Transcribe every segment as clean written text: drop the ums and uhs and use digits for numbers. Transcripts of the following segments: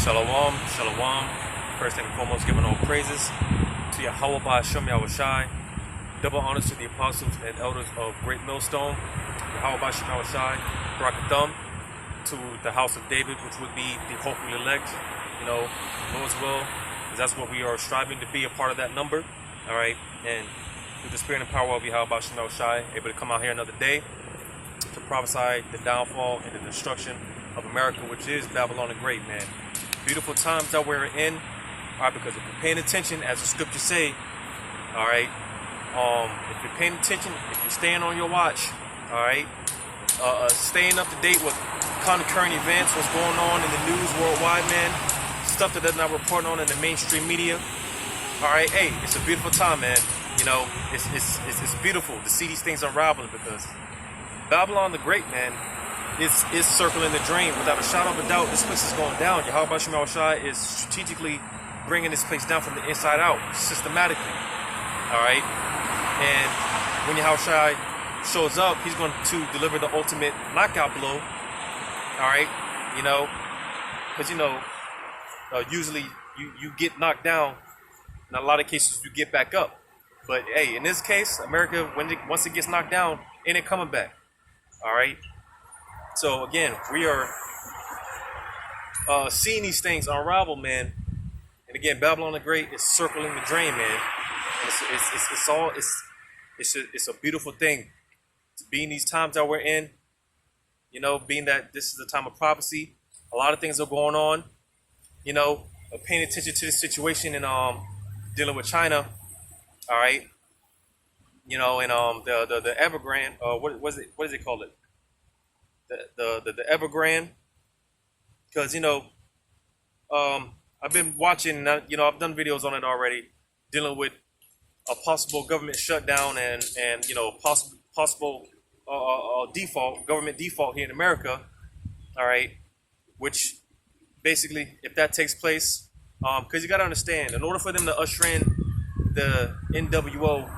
Shalom, shalom. First and foremost, giving all praises to Yahweh Shem Yahushai. Double honors to the apostles and elders of Great Millstone. Yahweh Shem Yahushai, Barakathum, to the house of David, which would be the hopefully elect. Lord's will, because that's what we are striving to be, a part of that number. All right, and through the spirit and power of Yahweh Shem Yahushai, able to come out here another day to prophesy the downfall and the destruction of America, which is Babylon the Great, man. Beautiful times that we're in, all right, because if you're paying attention, as the scriptures say, all right, if you're paying attention, if you're staying on your watch, all right, staying up to date with current events, what's going on in the news worldwide, man, stuff that they're not reporting on in the mainstream media, all right, hey, it's a beautiful time, man. It's beautiful to see these things unraveling, because Babylon the Great, man, is circling the drain. Without a shadow of a doubt, this place is going down. Yahweh Shem Yahushai is strategically bringing this place down from the inside out, systematically. All right? And when Yahushai shows up, he's going to deliver the ultimate knockout blow. All right? Because, usually you get knocked down. In a lot of cases, you get back up. But, hey, in this case, America, once it gets knocked down, ain't it coming back. All right? So again, we are seeing these things unravel, man. And again, Babylon the Great is circling the drain, man. It's a beautiful thing to be in these times that we're in. Being that this is the time of prophecy, a lot of things are going on. Paying attention to the situation and dealing with China. All right. And the Evergrande. What is it called? The Evergrande, because I've been watching, I've done videos on it already, dealing with a possible government shutdown and possible government default here in America. All right, which basically, if that takes place, because you got to understand, in order for them to usher in the NWO,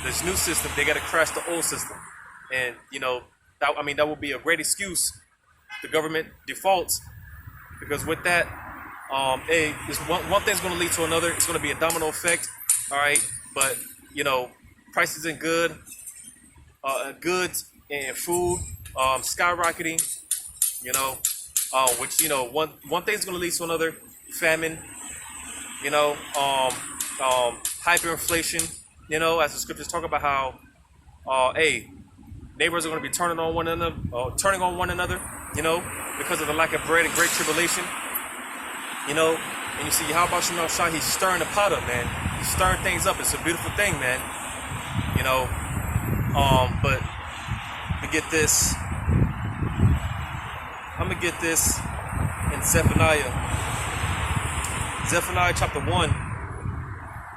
this new system, they got to crash the old system, and that would be a great excuse. The government defaults, because with that, one thing's going to lead to another. It's going to be a domino effect. All right, but prices in goods and food skyrocketing. Which one thing's going to lead to another. Famine. Hyperinflation. As the scriptures talk about how, neighbors are going to be turning on one another, because of the lack of bread and great tribulation, and you see Yahweh Shem Yahushai, he's stirring the pot up, man. He's stirring things up. It's a beautiful thing, man. But to get this, I'm gonna get this in Zephaniah chapter 1,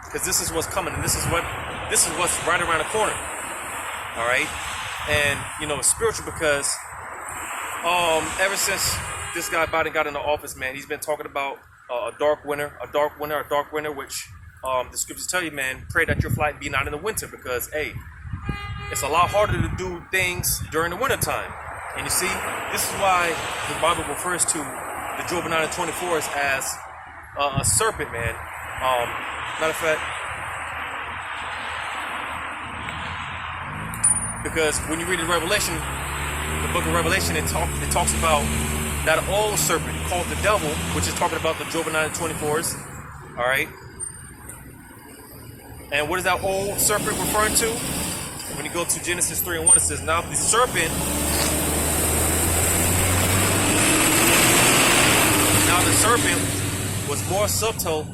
because this is what's coming, and this is what's right around the corner. All right. And it's spiritual, because ever since this guy Biden got into office, man, he's been talking about a dark winter, which the scriptures tell you, man, pray that your flight be not in the winter, because it's a lot harder to do things during the winter time. And you see, this is why the Bible refers to the Job 9:24 as a serpent, man. Matter of fact, because when you read the book of Revelation, it talks about that old serpent called the devil, which is talking about the Job 9:24. All right. And what is that old serpent referring to? When you go to Genesis 3:1, it says, now the serpent was more subtle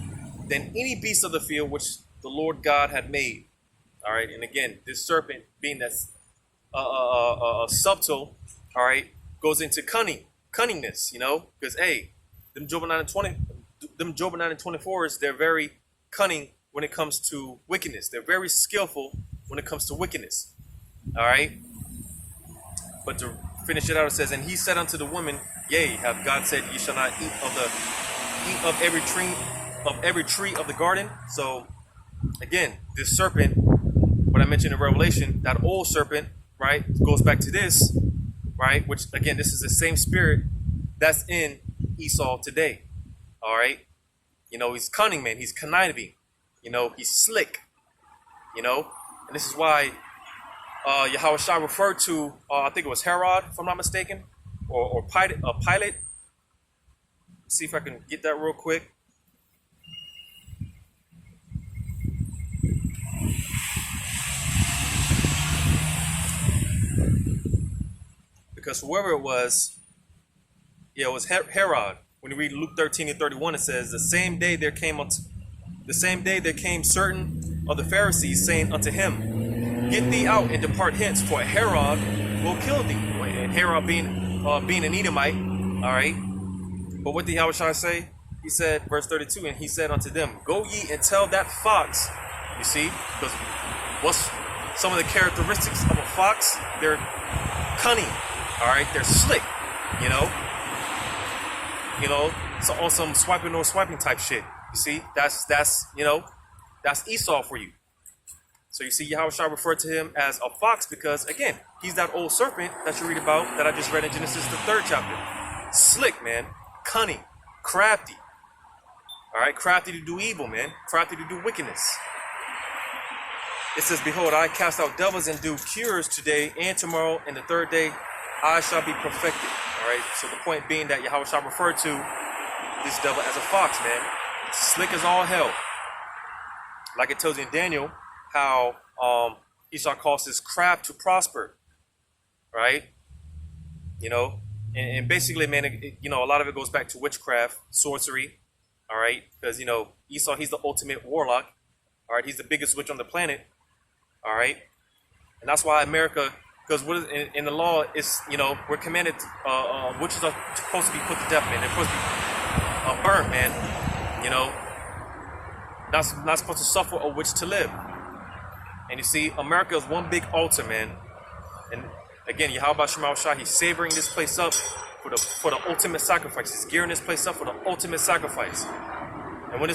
than any beast of the field which the Lord God had made. All right. And again, this serpent, being that's subtle, all right, goes into cunningness, because them Job 9:24s, they're very cunning when it comes to wickedness. They're very skillful when it comes to wickedness. All right. But to finish it out, it says, and he said unto the woman, yea, have God said, ye shall not eat of every tree of the garden. So again, this serpent, what I mentioned in Revelation, that old serpent, right, goes back to this, right, which again, this is the same spirit that's in Esau today. All right. He's cunning, man. He's conniving. He's slick. And this is why Yahweh Shai referred to, I think it was Herod, if I'm not mistaken, or Pilate. Let's see if I can get that real quick. Because whoever it was Herod. When you read Luke 13 and 31, it says, the same day there came certain of the Pharisees, saying unto him, Get thee out and depart hence, for Herod will kill thee. And Herod being an Edomite, all right. But what did Yahushua say? He said, verse 32, and he said unto them, Go ye and tell that fox. You see, because what's some of the characteristics of a fox? They're cunning, all right. They're slick, so on some swiping or swiping type shit. You see, that's Esau for you. So you see, Yahushua referred to him as a fox because, again, he's that old serpent that you read about that I just read in Genesis, the 3rd chapter. Slick, man. Cunning. Crafty. All right? Crafty to do evil, man. Crafty to do wickedness. It says, Behold, I cast out devils and do cures today and tomorrow, and the 3rd day I shall be perfected. All right? So the point being that Yahushua referred to this devil as a fox, man. Slick as all hell. Like it tells you in Daniel, how Esau calls his craft to prosper, right? And basically, man, a lot of it goes back to witchcraft, sorcery, all right? Because, Esau, he's the ultimate warlock, all right? He's the biggest witch on the planet, all right? And that's why America, because in the law, it's, we're commanded, witches are supposed to be put to death, man. They're supposed to be burnt, man, not supposed to suffer a witch to live. And you see, America is one big altar, man. And again, Yahweh Shema Shai, he's savoring this place up for the ultimate sacrifice. He's gearing this place up for the ultimate sacrifice. And when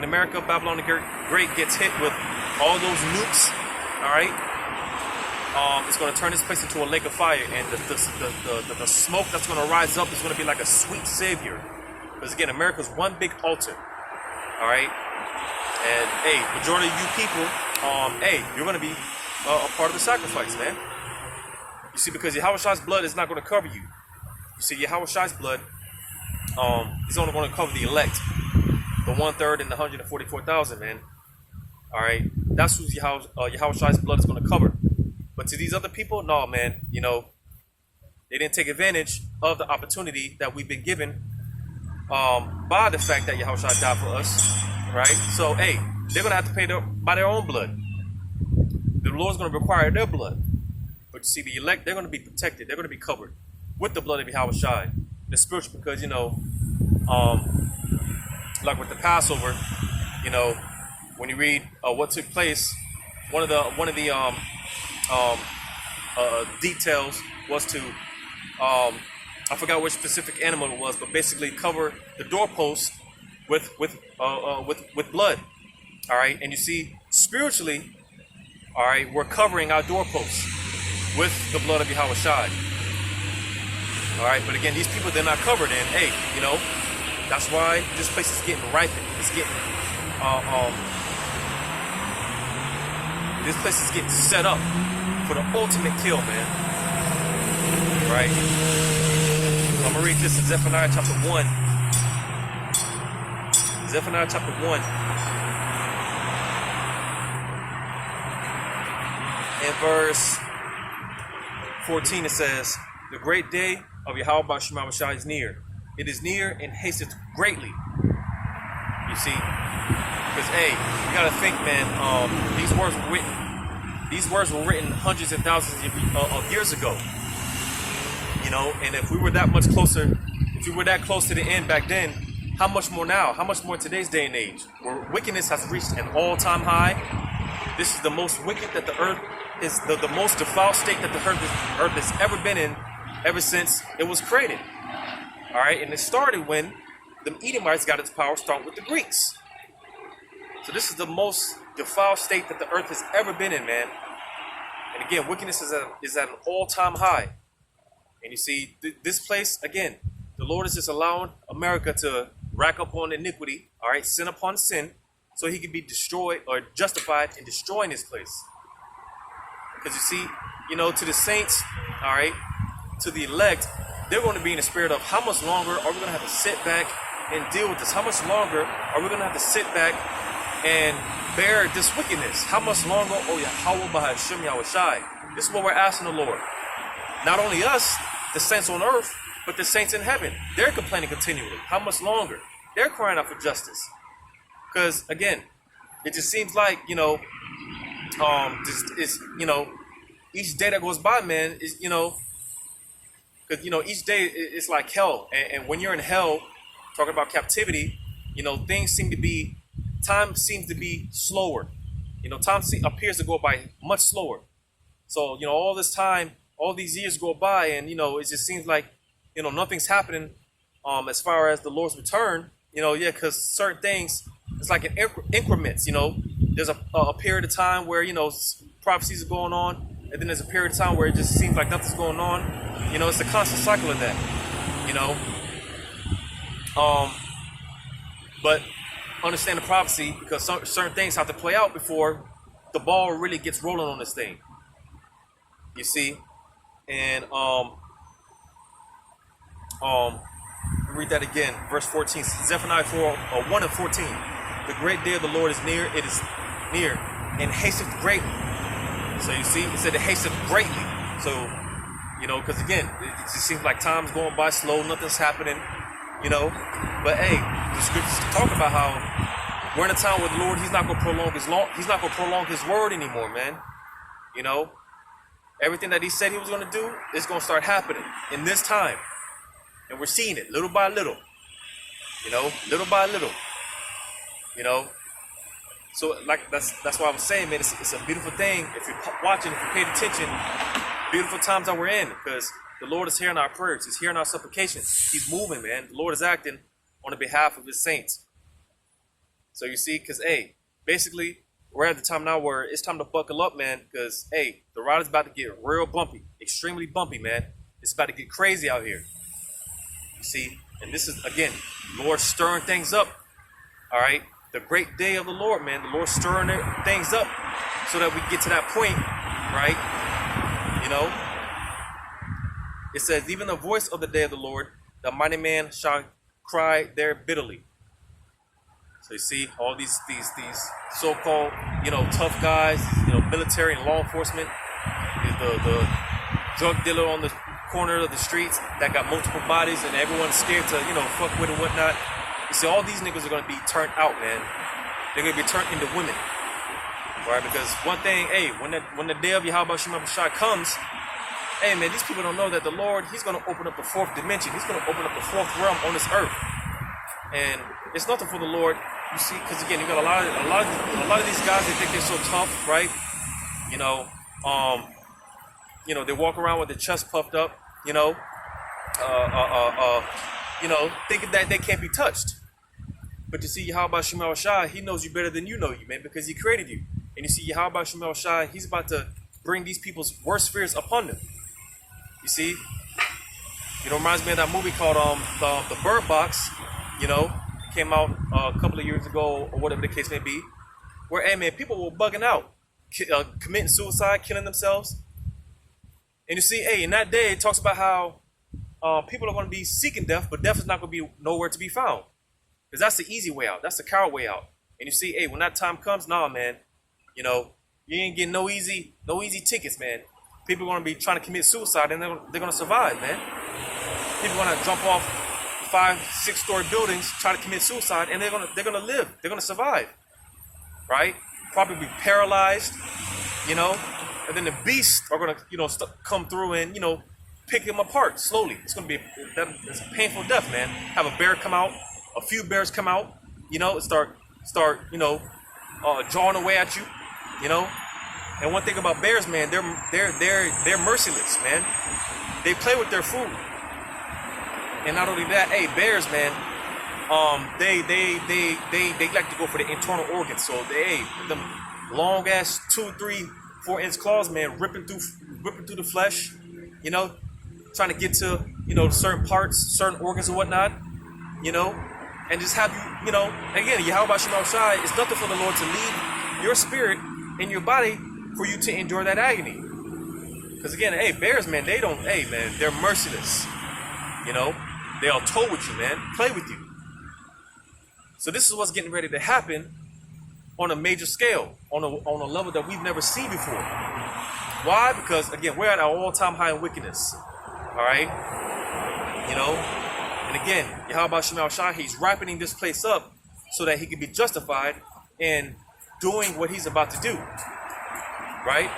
America, Babylon the Great, gets hit with all those nukes, all right, it's going to turn this place into a lake of fire. And the smoke that's going to rise up is going to be like a sweet savior. Because again, America's one big altar, all right? And hey, majority of you people, you're going to be a part of the sacrifice, man. You see, because Yahweh's blood is not going to cover you. You see, Yahweh's blood, is only going to cover the elect, the 1/3 and the 144,000, man. All right, that's who Yahweh's blood is going to cover. But to these other people, no, man. They didn't take advantage of the opportunity that we've been given, by the fact that Yahushua died for us. Right? So, hey, they're going to have to pay by their own blood. The Lord's going to require their blood. But you see, the elect, they're going to be protected. They're going to be covered with the blood of Yahushua. The spiritual, because, like with the Passover, when you read what took place, one of the details was to, I forgot which specific animal it was, but basically cover the doorpost with blood, all right? And you see, spiritually, all right, we're covering our doorposts with the blood of Yahushua, all right? But again, these people, they're not covered, and hey, that's why this place is getting ripened. It's getting, this place is getting set up for the ultimate kill, man, right? I'm gonna read this in Zephaniah chapter 1. Zephaniah chapter 1 and verse 14, it says, The great day of Yahweh Shema Shai is near. It is near and hasteth greatly. You see? Because, hey, you got to think, man, these words were written hundreds and thousands of years ago. And if we were that much closer, if we were that close to the end back then, how much more now? How much more in today's day and age? Where wickedness has reached an all-time high. This is the most wicked that the earth is, the most defiled state that the earth has ever been in ever since it was created. All right, and it started when the Edomites got its power, starting with the Greeks. So this is the most defiled state that the earth has ever been in, man. And again, wickedness is at an all-time high. And you see, this place, again, the Lord is just allowing America to rack up on iniquity, all right, sin upon sin, so he can be destroyed or justified in destroying his place. Because you see, to the saints, all right, to the elect, they're going to be in the spirit of how much longer are we going to have to sit back and deal with this? How much longer are we going to have to sit back and bear this wickedness? How much longer? Oh, Yahweh Bahashim Yahushai. This is what we're asking the Lord. Not only us, the saints on earth, but the saints in heaven. They're complaining continually. How much longer? They're crying out for justice. Because, again, it just seems like, each day that goes by, man, is, because, each day it's like hell. And when you're in hell, talking about captivity, time seems to be slower. Time appears to go by much slower. So, all this time, all these years go by, and, it just seems like, nothing's happening as far as the Lord's return, because certain things, it's like in increments, there's a period of time where, prophecies are going on, and then there's a period of time where it just seems like nothing's going on. It's a constant cycle of that, but understand the prophecy, because certain things have to play out before the ball really gets rolling on this thing. You see, and read that again, verse 14, Zephaniah 1 and 14. The great day of the Lord is near; it is near, and hasteth greatly. So you see, it said it hasteth greatly. So, because again, it just seems like time's going by slow, nothing's happening, But hey, the scriptures talk about how we're in a time where the Lord, He's not going to prolong His word anymore, man. Everything that He said He was going to do is going to start happening in this time, and we're seeing it little by little. Little by little. So like that's why I was saying, man, it's a beautiful thing. If you're watching, if you paid attention, beautiful times that we're in, because the Lord is hearing our prayers. He's hearing our supplications. He's moving, man. The Lord is acting on the behalf of His saints. So you see, because, basically, we're at the time now where it's time to buckle up, man, because, the ride is about to get real bumpy, extremely bumpy, man. It's about to get crazy out here. You see, and this is, again, Lord stirring things up, all right? The great day of the Lord, man. The Lord stirring things up so that we get to that point, right? It says, even the voice of the day of the Lord, the mighty man shall cry there bitterly. So you see all these so-called, tough guys, military and law enforcement, the drug dealer on the corner of the streets that got multiple bodies and everyone's scared to, fuck with and whatnot. You see, all these niggas are going to be turned out, man. They're going to be turned into women. Right? Because one thing, when the day of Yahweh Shai comes, man, these people don't know that the Lord, He's going to open up the fourth dimension. He's going to open up the fourth realm on this earth. And it's nothing for the Lord, you see, because again, you got a lot of these guys, they think they're so tough, right? They walk around with their chest puffed up, thinking that they can't be touched. But you see, Yahweh Shai Shai, He knows you better than you know you, man, because He created you. And you see, Yahweh Shai Shai, He's about to bring these people's worst fears upon them. You see, it reminds me of that movie called the Bird Box. Came out a couple of years ago, or whatever the case may be, where people were bugging out, committing suicide, killing themselves. And you see, in that day, it talks about how people are going to be seeking death, but death is not going to be nowhere to be found, because that's the easy way out. That's the coward way out. And you see, when that time comes, man, you ain't getting no easy tickets, man. People are going to be trying to commit suicide, and they're going to survive, man. People are going to jump off 5-6-story buildings, try to commit suicide, and they're gonna live. They're gonna survive, right? Probably be paralyzed, and then the beasts are gonna, come through and, pick them apart slowly. It's gonna be it's a painful death, man. Have a bear come out, a few bears come out, and start, jawing away at you, And one thing about bears, man, they're merciless, man. They play with their food. And not only that, bears, man, they like to go for the internal organs. So them long ass 2, 3, 4 inch claws, man, ripping through the flesh, trying to get to certain parts, certain organs and whatnot, and just have you, again, Yahweh Shema Shai, it's nothing for the Lord to leave your spirit in your body for you to endure that agony. Because again, hey, bears, man, they're merciless. They'll toy with you, man, play with you. So this is what's getting ready to happen on a major scale, on a level that we've never seen before. Why? Because again, we're at our all-time high in wickedness. All right, and again, Yahweh Shema Shai, he's ripening this place up so that he can be justified in doing what he's about to do. Right?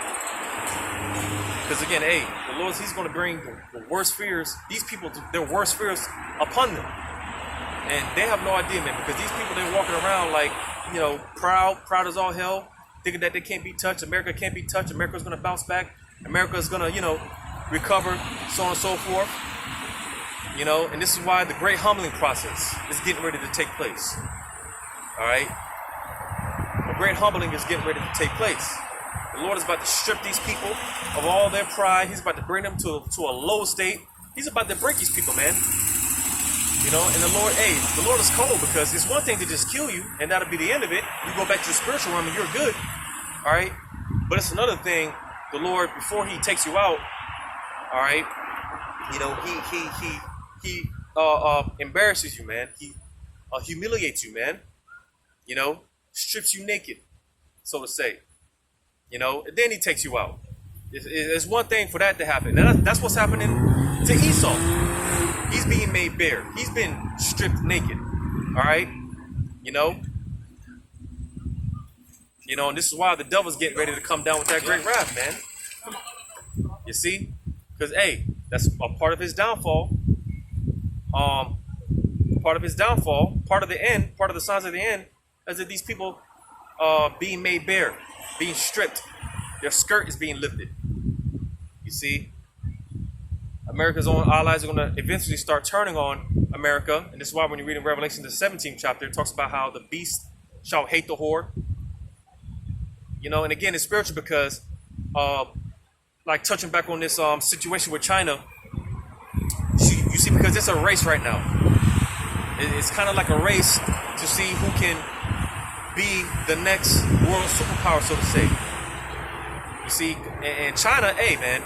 Because again, hey, the Lord, he's going to bring the worst fears, these people, their worst fears upon them. And they have no idea, man, because these people, they're walking around like, proud as all hell, thinking that they can't be touched. America can't be touched. America's going to bounce back. America's going to, recover, so on and so forth. And this is why the great humbling process is getting ready to take place. All right? The great humbling is getting ready to take place. The Lord is about to strip these people of all their pride. He's about to bring them to a low state. He's about to break these people, man. And the Lord is cold, because it's one thing to just kill you and that'll be the end of it. You go back to the spiritual realm and you're good. All right. But it's another thing, the Lord, before he takes you out, all right, he embarrasses you, man. He humiliates you, man. Strips you naked, so to say. And then he takes you out. It's one thing for that to happen. And that's what's happening to Esau. He's being made bare. He's been stripped naked. All right? And this is why the devil's getting ready to come down with that great wrath, man. You see? Because, hey, that's a part of his downfall. Part of his downfall, part of the end, part of the signs of the end, is that these people being made bare, being stripped. Their skirt is being lifted. You see? America's own allies are going to eventually start turning on America. And this is why when you read in Revelation, the 17th chapter, it talks about how the beast shall hate the whore. And again, it's spiritual because, like touching back on this situation with China, you see, because it's a race right now. It's kind of like a race to see who can be the next world superpower, so to say. You see, and China, hey, man,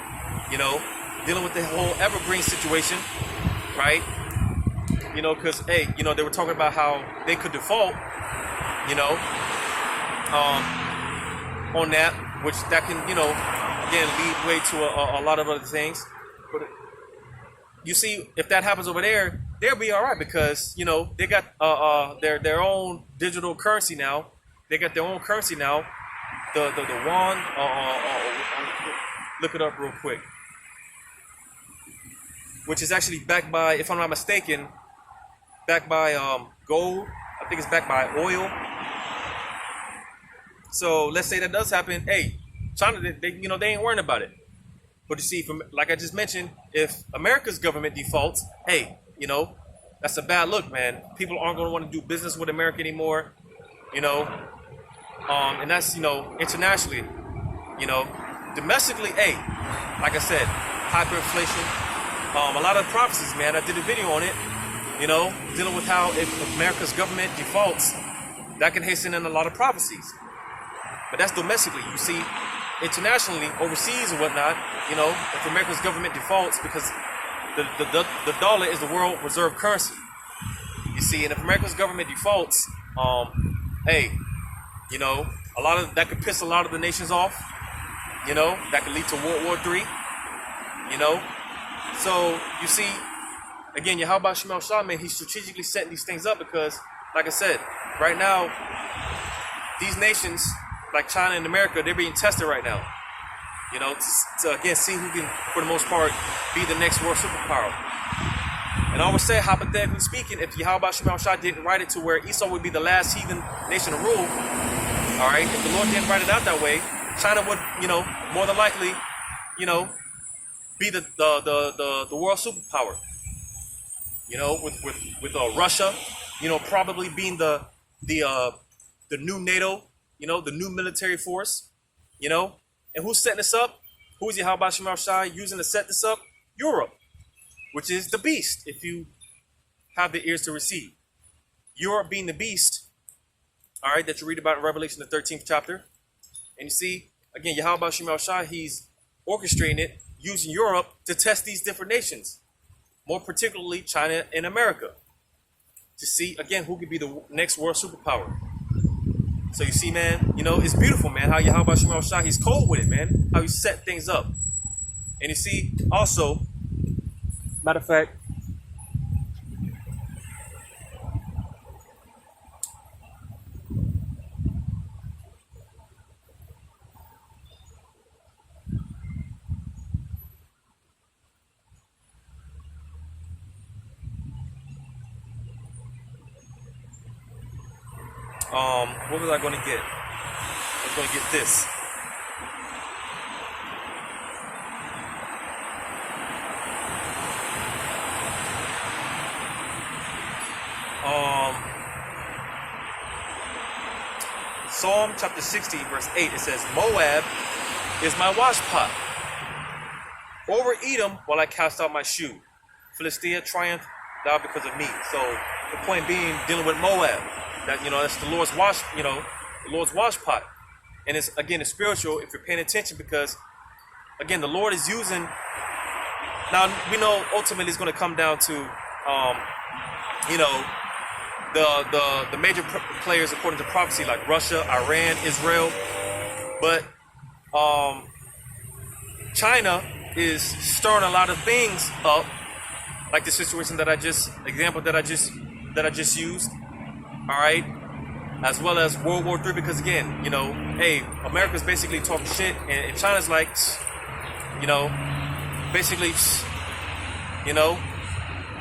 dealing with the whole evergreen situation, right? Because, hey, they were talking about how they could default, on that, which that can, again, lead way to a lot of other things. But you see, if that happens over there, they'll be all right because, they got their own digital currency now. They got their own currency now. The yuan, look it up real quick. Which is actually backed by, if I'm not mistaken, backed by gold. I think it's backed by oil. So let's say that does happen. Hey, China, they ain't worrying about it. But you see, like I just mentioned, if America's government defaults, hey, that's a bad look, man. People aren't going to want to do business with America anymore. And that's, internationally, domestically, hey, like I said, hyperinflation. A lot of prophecies, man. I did a video on it, dealing with how if America's government defaults, that can hasten in a lot of prophecies. But that's domestically. You see, internationally, overseas and whatnot, if America's government defaults, because the dollar is the world reserve currency. You see, and if America's government defaults, hey, a lot of that could piss a lot of the nations off. That could lead to World War III. So you see, again, Yahweh Shema Shai, man, he's strategically setting these things up because, like I said, right now, these nations like China and America, they're being tested right now. To again see who can, for the most part, be the next world superpower. And I always say, hypothetically speaking, if Yahweh Shema Shai didn't write it to where Esau would be the last heathen nation to rule, all right, if the Lord didn't write it out that way, China would, more than likely, be the world superpower. With Russia, probably being the new NATO, the new military force, and who's setting this up? Who is Yahweh Shema Shai using to set this up? Europe, which is the beast, if you have the ears to receive. Europe being the beast, all right, that you read about in Revelation, the 13th chapter. And you see, again, Yahweh Shem Shai, he's orchestrating it using Europe to test these different nations, more particularly China and America, to see, again, who could be the next world superpower. So you see, man, it's beautiful, man, how Yahweh Shem Shai, he's cold with it, man, how he set things up. And you see, also, matter of fact, what was I going to get? I was going to get this. Psalm chapter 60, verse 8, it says, Moab is my washpot. Over Edom will I cast out my shoe. Philistia triumph thou because of me. So the point being, dealing with Moab. That, that's the Lord's the Lord's washpot. And it's spiritual if you're paying attention, because again, the Lord is using. Now we know ultimately it's going to come down to the major players according to prophecy, like Russia, Iran, Israel. But China is stirring a lot of things up, like the situation that I just used. All right, as well as World War III, because again, hey, America's basically talking shit, and China's like, basically,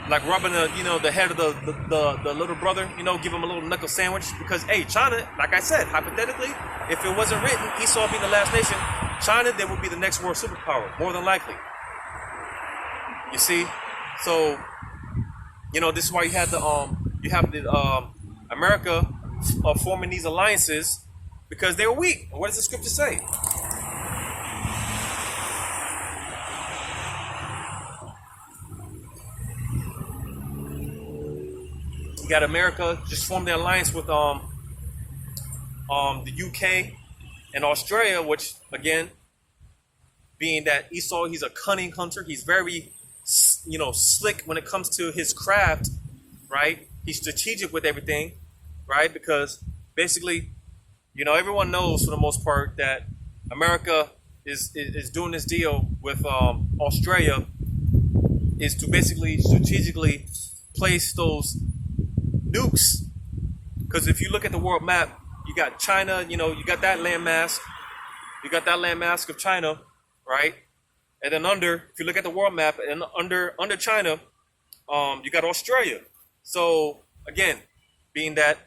like rubbing the head of the little brother, give him a little knuckle sandwich, because hey, China, like I said, hypothetically, if it wasn't written, Esau being the last nation, China, they would be the next world superpower, more than likely. You see, so this is why you have the America forming these alliances, because they're weak. What does the scripture say? You got America just formed the alliance with the UK and Australia, which again, being that Esau, he's a cunning hunter. He's very slick when it comes to his craft, right? He's strategic with everything, right? Because basically, everyone knows for the most part that America is doing this deal with Australia, is to basically strategically place those nukes. Because if you look at the world map, you got China, you got that landmass, of China, right? And then if you look at the world map, and under China, you got Australia. So again, being that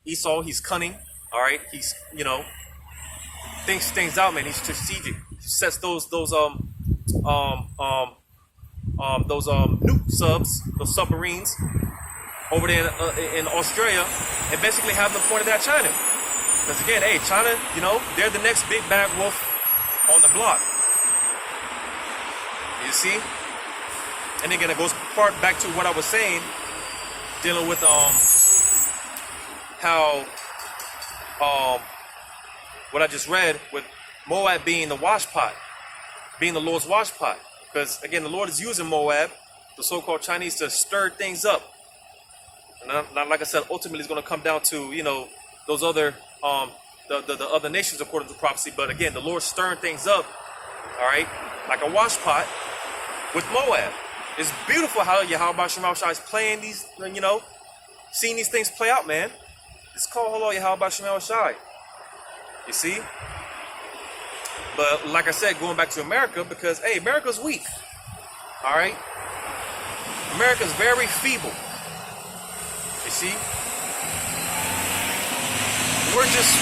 Esau, he's cunning, all right, he's thinks things out, man. He's strategic. He sets those nuke subs, those submarines, over there in Australia, and basically have them pointed at China. Because again, hey, China, they're the next big bad wolf on the block. You see? And again, it goes back to what I was saying, dealing with how what I just read with Moab being the washpot, being the Lord's washpot. Because again, the Lord is using Moab, the so-called Chinese, to stir things up. And not like I said, ultimately it's going to come down to those other the other nations according to prophecy. But again, the Lord's stirring things up, all right, like a washpot with Moab. It's beautiful how Yahweh Shem Shai is playing these, seeing these things play out, man. It's called Yahweh Shem Shai. You see? But like I said, going back to America, because hey, America's weak. All right? America's very feeble. You see? We're just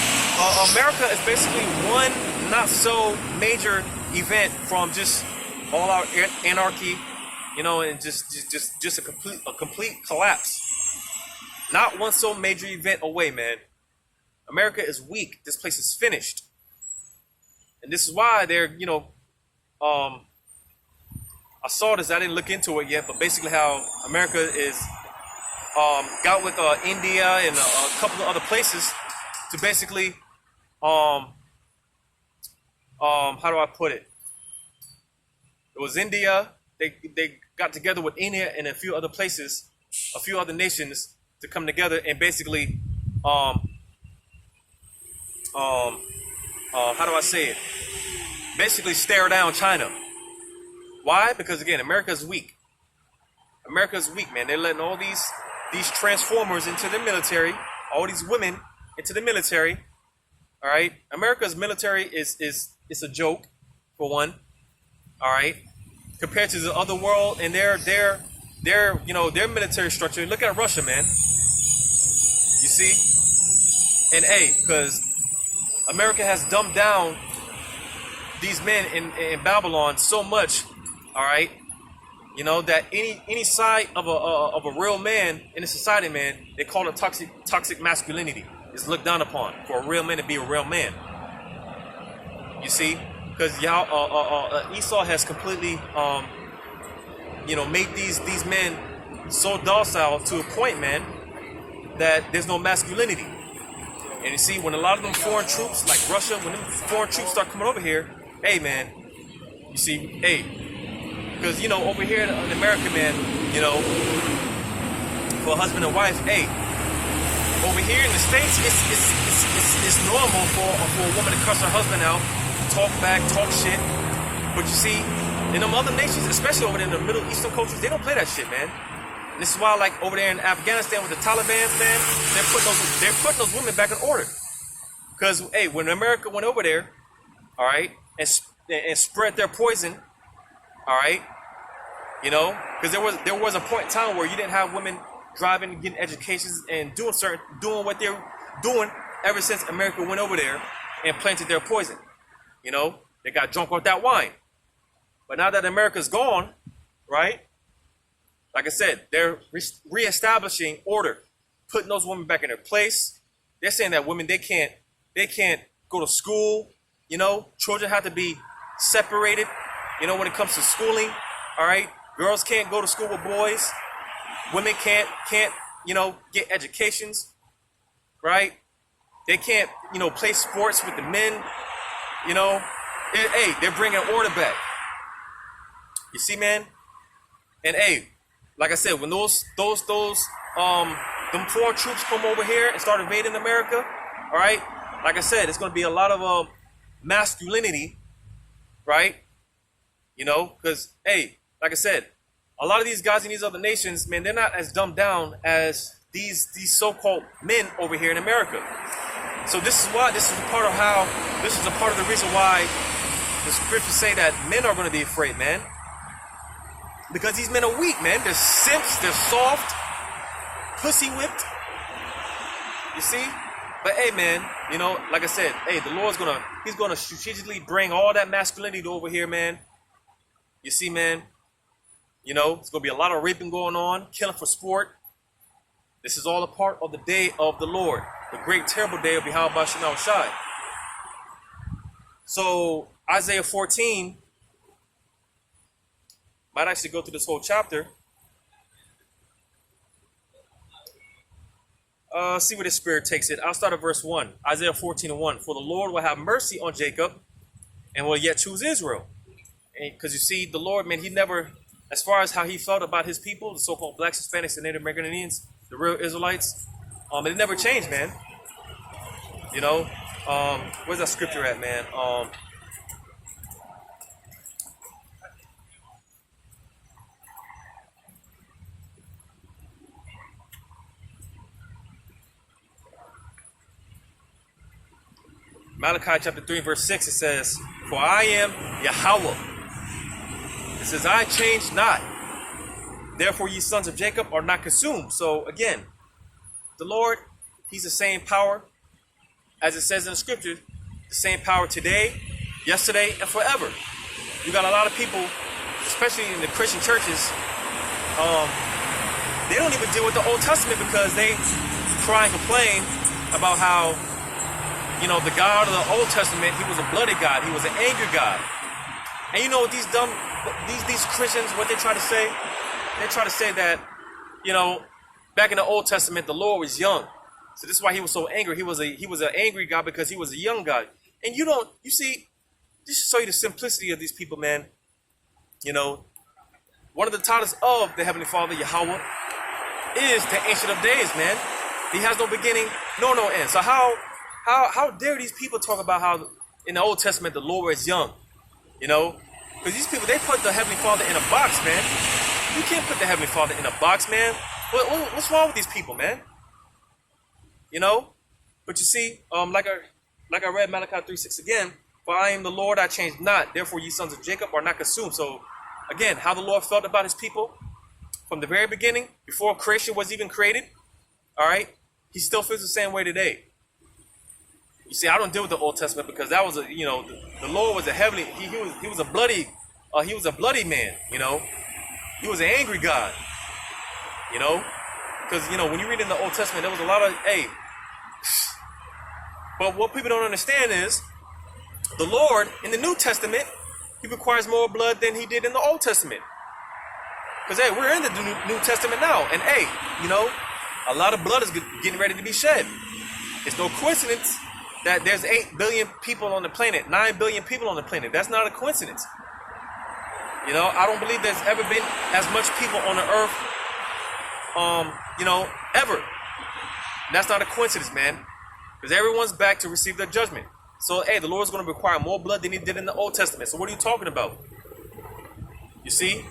America is basically one not so major event from just all out anarchy, and just a complete collapse. Not one so major event away, man. America is weak. This place is finished. And this is why they're, I saw this, I didn't look into it yet, but basically how America is got with India and a couple of other places to basically, how do I put it? It was India. They got together with India and a few other places, a few other nations to come together and basically, how do I say it? Basically stare down China. Why? Because again, America's weak. America's weak, man. They're letting all these transformers into the military, all these women into the military. All right, America's military is a joke, for one. All right, compared to the other world and their their military structure. Look at Russia, man. You see, and because America has dumbed down these men in Babylon so much. All right. You know that any side of a real man in a society, man, they call it toxic masculinity. It's looked down upon for a real man to be a real man. You see, because Esau has completely made these men so docile to a point, man, that there's no masculinity. And you see, when a lot of them foreign troops, like Russia, when them foreign troops start coming over here, hey, man, you see, hey. Because, over here in America, man, for a husband and wife, hey, over here in the States, it's normal for a woman to cuss her husband out, talk back, talk shit. But you see, in them other nations, especially over there in the Middle Eastern cultures, they don't play that shit, man. And this is why, like, over there in Afghanistan with the Taliban, man, they're putting those women back in order. Because, hey, when America went over there, all right, and spread their poison, all right, because there was a point in time where you didn't have women driving, getting educations, and doing what they're doing ever since America went over there and planted their poison. They got drunk off that wine. But now that America's gone, right? Like I said, they're reestablishing order, putting those women back in their place. They're saying that women they can't go to school. Children have to be separated. When it comes to schooling, all right, girls can't go to school with boys. Women can't get educations, right? They can't, play sports with the men. Hey, they're bringing order back. You see, man? And hey, like I said, when them foreign troops come over here and start invading America, all right, like I said, it's going to be a lot of masculinity, right? Because, hey, like I said, a lot of these guys in these other nations, man, they're not as dumbed down as these so-called men over here in America. So this is a part of the reason why the scriptures say that men are going to be afraid, man. Because these men are weak, man. They're simps, they're soft, pussy whipped. You see? But hey, man, like I said, hey, the Lord's He's gonna strategically bring all that masculinity over here, man. You see, man, it's going to be a lot of raping going on, killing for sport. This is all a part of the day of the Lord, the great, terrible day of Yahweh Shema Shai. So, Isaiah 14, might actually go through this whole chapter. See where the Spirit takes it. I'll start at verse 1. Isaiah 14:1. For the Lord will have mercy on Jacob and will yet choose Israel. Because you see, the Lord, man, he never, as far as how he felt about his people, the so-called blacks, Hispanics, and Native American Indians, the real Israelites, it never changed, man. Where's that scripture at, man? Malachi chapter 3, verse 6, it says, for I am Yahweh. It says, I change not. Therefore, ye sons of Jacob are not consumed. So again, the Lord, he's the same power, as it says in the scripture, the same power today, yesterday, and forever. You got a lot of people, especially in the Christian churches, they don't even deal with the Old Testament because they cry and complain about how, the God of the Old Testament, he was a bloody God. He was an angry God. And these Christians, what they try to say? They try to say that, Back in the Old Testament, the Lord was young. So this is why he was so angry. He was an angry God because he was a young God. And you see, just to show you the simplicity of these people, man. You know, one of the titles of the Heavenly Father, Yahweh, is the Ancient of Days, man. He has no beginning, no end. So how dare these people talk about how in the Old Testament the Lord is young? You know, because these people, they put the Heavenly Father in a box, man. You can't put the Heavenly Father in a box, man. What's wrong with these people, man? You know, but you see, like I read Malachi 3:6 again. For I am the Lord, I change not. Therefore, ye sons of Jacob are not consumed. So, again, how the Lord felt about his people from the very beginning, before creation was even created. All right, he still feels the same way today. You see, I don't deal with the Old Testament because that was the Lord was a heavenly. He was a bloody man. You know, he was an angry God. You know, because when you read in the Old Testament, there was a lot of But what people don't understand is the Lord in the New Testament, he requires more blood than he did in the Old Testament. Because we're in the New Testament now, and a lot of blood is getting ready to be shed. It's no coincidence that there's 8 billion people on the planet, 9 billion people on the planet. That's not a coincidence. I don't believe there's ever been as much people on the earth, ever. And that's not a coincidence, man. Because everyone's back to receive their judgment. So, the Lord's going to require more blood than he did in the Old Testament. So what are you talking about? You see?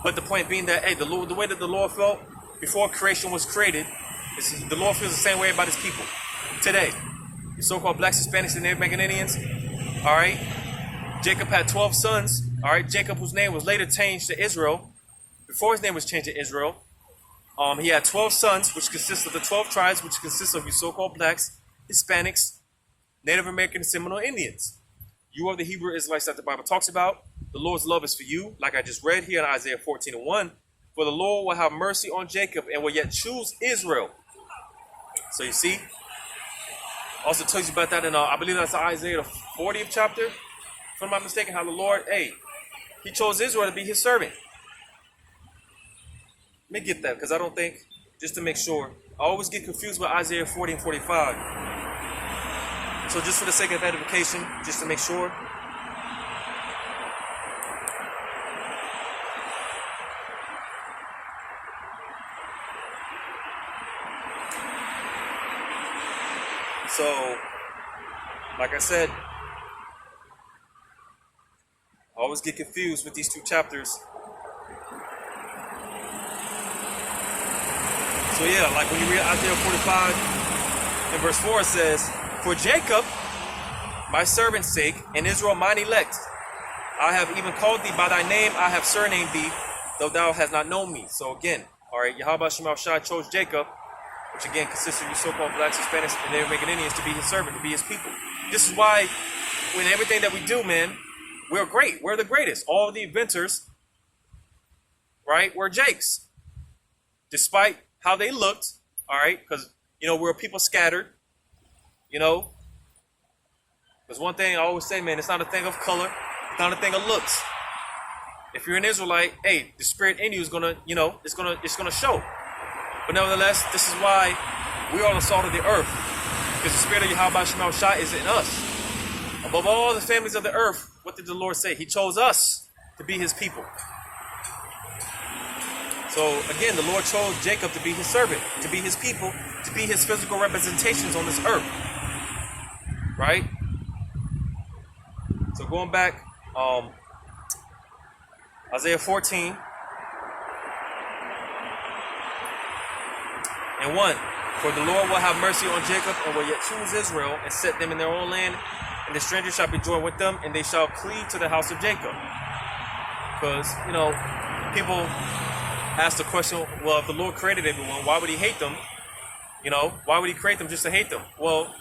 But the point being that, the way that the Lord felt before creation was created, the Lord feels the same way about his people today. The so-called blacks, Hispanics, and Native American Indians. All right? Jacob had 12 sons. All right? Jacob, whose name was later changed to Israel. Before his name was changed to Israel, he had 12 sons, which consists of the 12 tribes, which consists of you so-called blacks, Hispanics, Native American and Seminole Indians. You are the Hebrew Israelites that the Bible talks about. The Lord's love is for you, like I just read here in Isaiah 14:1. For the Lord will have mercy on Jacob and will yet choose Israel. So you see, also tells you about that in, I believe that's Isaiah the 40th chapter, if I'm not mistaken, how the Lord, he chose Israel to be his servant. Let me get that, because I don't think, just to make sure, I always get confused with Isaiah 40 and 45. So just for the sake of edification, just to make sure. So, like I said, I always get confused with these two chapters. So yeah, like when you read Isaiah 45 in verse 4, it says, for Jacob, my servant's sake, and Israel mine elect, I have even called thee by thy name, I have surnamed thee, though thou hast not known me. So again, all right, Yahweh Shema Shai chose Jacob, which again consists of you so-called blacks, Hispanics, and Native American Indians, to be his servant, to be his people. This is why, in everything that we do, man, we're great. We're the greatest. All of the inventors, right, were Jakes. Despite how they looked, all right, because, we're people scattered. Because one thing I always say, man, it's not a thing of color. It's not a thing of looks. If you're an Israelite, the spirit in you is gonna, it's gonna show. But nevertheless, this is why we are the salt of the earth, because the spirit of Yahweh Shema Shai is in us. Above all the families of the earth, what did the Lord say? He chose us to be his people. So again, the Lord chose Jacob to be his servant, to be his people, to be his physical representations on this earth. Right? So going back, Isaiah 14 and 1. For the Lord will have mercy on Jacob and will yet choose Israel and set them in their own land, and the stranger shall be joined with them, and they shall cleave to the house of Jacob. Because, people ask the question, well, if the Lord created everyone, why would he hate them? Why would he create them just to hate them? Well,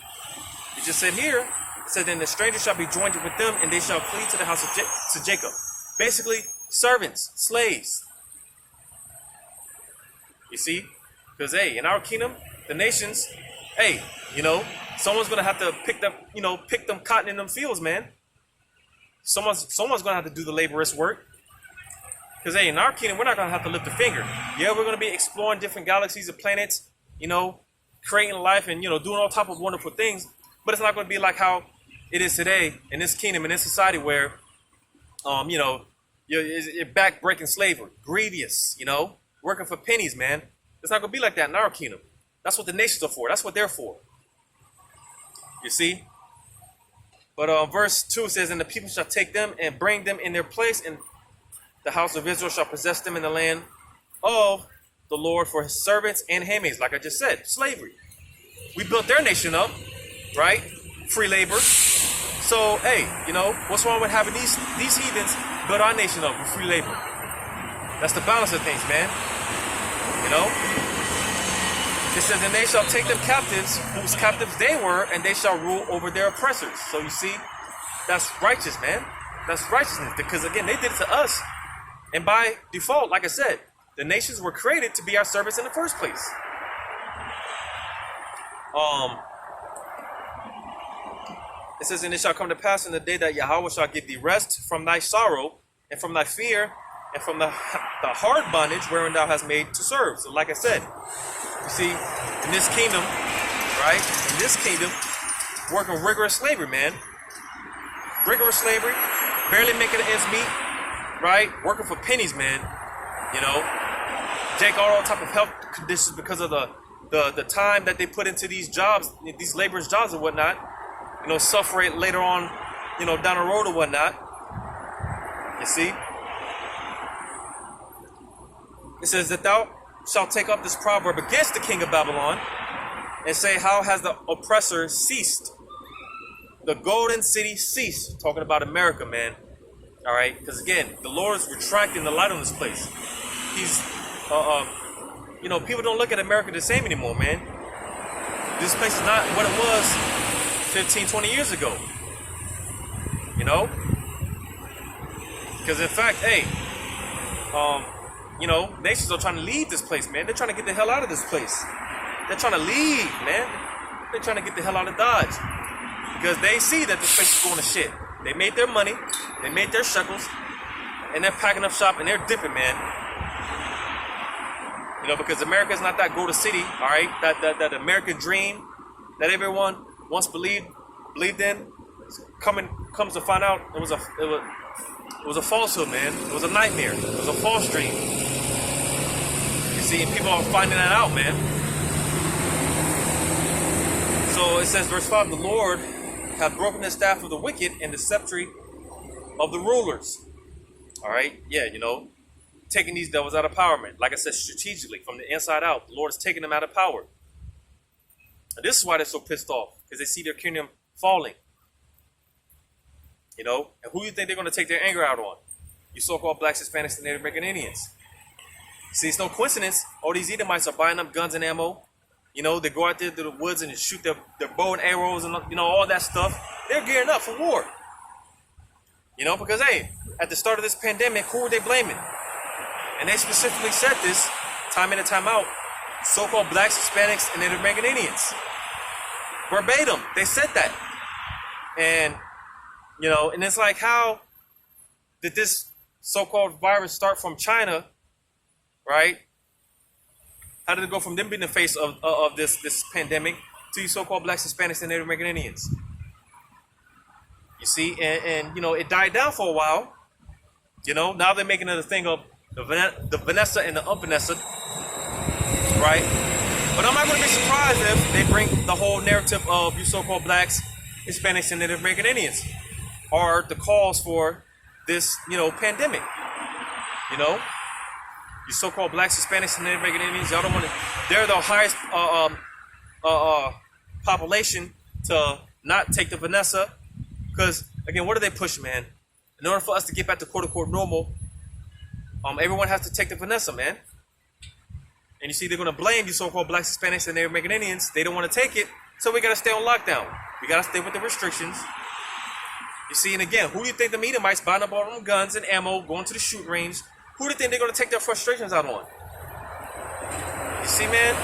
it just said here, it said, then the stranger shall be joined with them, and they shall flee to the house of Jacob. Basically, servants, slaves. You see? Because, in our kingdom, the nations, someone's going to have to pick them cotton in them fields, man. Someone's going to have to do the laborious work. Because, hey, in our kingdom, we're not going to have to lift a finger. Yeah, we're going to be exploring different galaxies and planets, creating life and, doing all type of wonderful things. But it's not going to be like how it is today in this kingdom, in this society where, you're back-breaking slavery, grievous, working for pennies, man. It's not going to be like that in our kingdom. That's what the nations are for. That's what they're for. You see? But verse 2 says, and the people shall take them and bring them in their place, and the house of Israel shall possess them in the land of the Lord for his servants and handmaids. Like I just said, slavery. We built their nation up, right? Free labor. So, hey, what's wrong with having these heathens build our nation up with free labor? That's the balance of things, man. It says, and they shall take them captives, whose captives they were, and they shall rule over their oppressors. So you see, that's righteous, man. That's righteousness. Because again, they did it to us. And by default, like I said, the nations were created to be our servants in the first place. It says, and it shall come to pass in the day that Yahweh shall give thee rest from thy sorrow, and from thy fear, and from the hard bondage wherein thou hast made to serve. So like I said, you see, in this kingdom, right? In this kingdom, working rigorous slavery, man. Rigorous slavery, barely making ends meet, right? Working for pennies, man. Take all type of health conditions because of the time that they put into these jobs, these laborers' jobs and whatnot. Suffer it later on, down the road or whatnot. You see? It says that thou shalt take up this proverb against the king of Babylon and say, how has the oppressor ceased? The golden city ceased. Talking about America, man. All right? Because again, the Lord is retracting the light on this place. He's, people don't look at America the same anymore, man. This place is not what it was 15, 20 years ago. Because in fact, hey, nations are trying to leave this place, man. They're trying to get the hell out of this place. They're trying to leave, man. They're trying to get the hell out of Dodge. Because they see that this place is going to shit. They made their money. They made their shekels. And they're packing up shop and they're dipping, man. Because America is not that golden city, all right? That American dream that everyone once believed in. Comes to find out it was a falsehood, man. It was a nightmare. It was a false dream. You see, and people are finding that out, man. So it says, verse 5, the Lord hath broken the staff of the wicked and the sceptre of the rulers. All right, yeah, taking these devils out of power, man. Like I said, strategically, from the inside out, the Lord is taking them out of power. And this is why they're so pissed off, because they see their kingdom falling. And who do you think they're going to take their anger out on? You so-called blacks, Hispanics, and Native American Indians. See, it's no coincidence. All these Edomites are buying up guns and ammo. They go out there to the woods and shoot their bow and arrows and, all that stuff. They're gearing up for war. Because, hey, at the start of this pandemic, who were they blaming? And they specifically said this, time in and time out, so-called blacks, Hispanics, and Native American Indians. Verbatim, they said that. And, and it's like, how did this so-called virus start from China, right? How did it go from them being the face of this pandemic to you so-called blacks, Hispanics, and Native American Indians? You see, and it died down for a while. Now they're making it a thing of the Vanessa and the Vanessa, right? But I'm not going to be surprised if they bring the whole narrative of you so-called blacks, Hispanics, and Native American Indians are the cause for this, pandemic. You so-called blacks, Hispanics, and Native American Indians, y'all don't want to. They're the highest population to not take the Vanessa, because again, what do they push, man? In order for us to get back to quote-unquote normal, everyone has to take the Vanessa, man. And you see, they're going to blame you so-called blacks, Hispanics, and Native American Indians. They don't want to take it, so we got to stay on lockdown. We got to stay with the restrictions. You see, and again, who do you think the Edomites buying up all them guns and ammo, going to the shoot range? Who do you think they're going to take their frustrations out on? You see, man?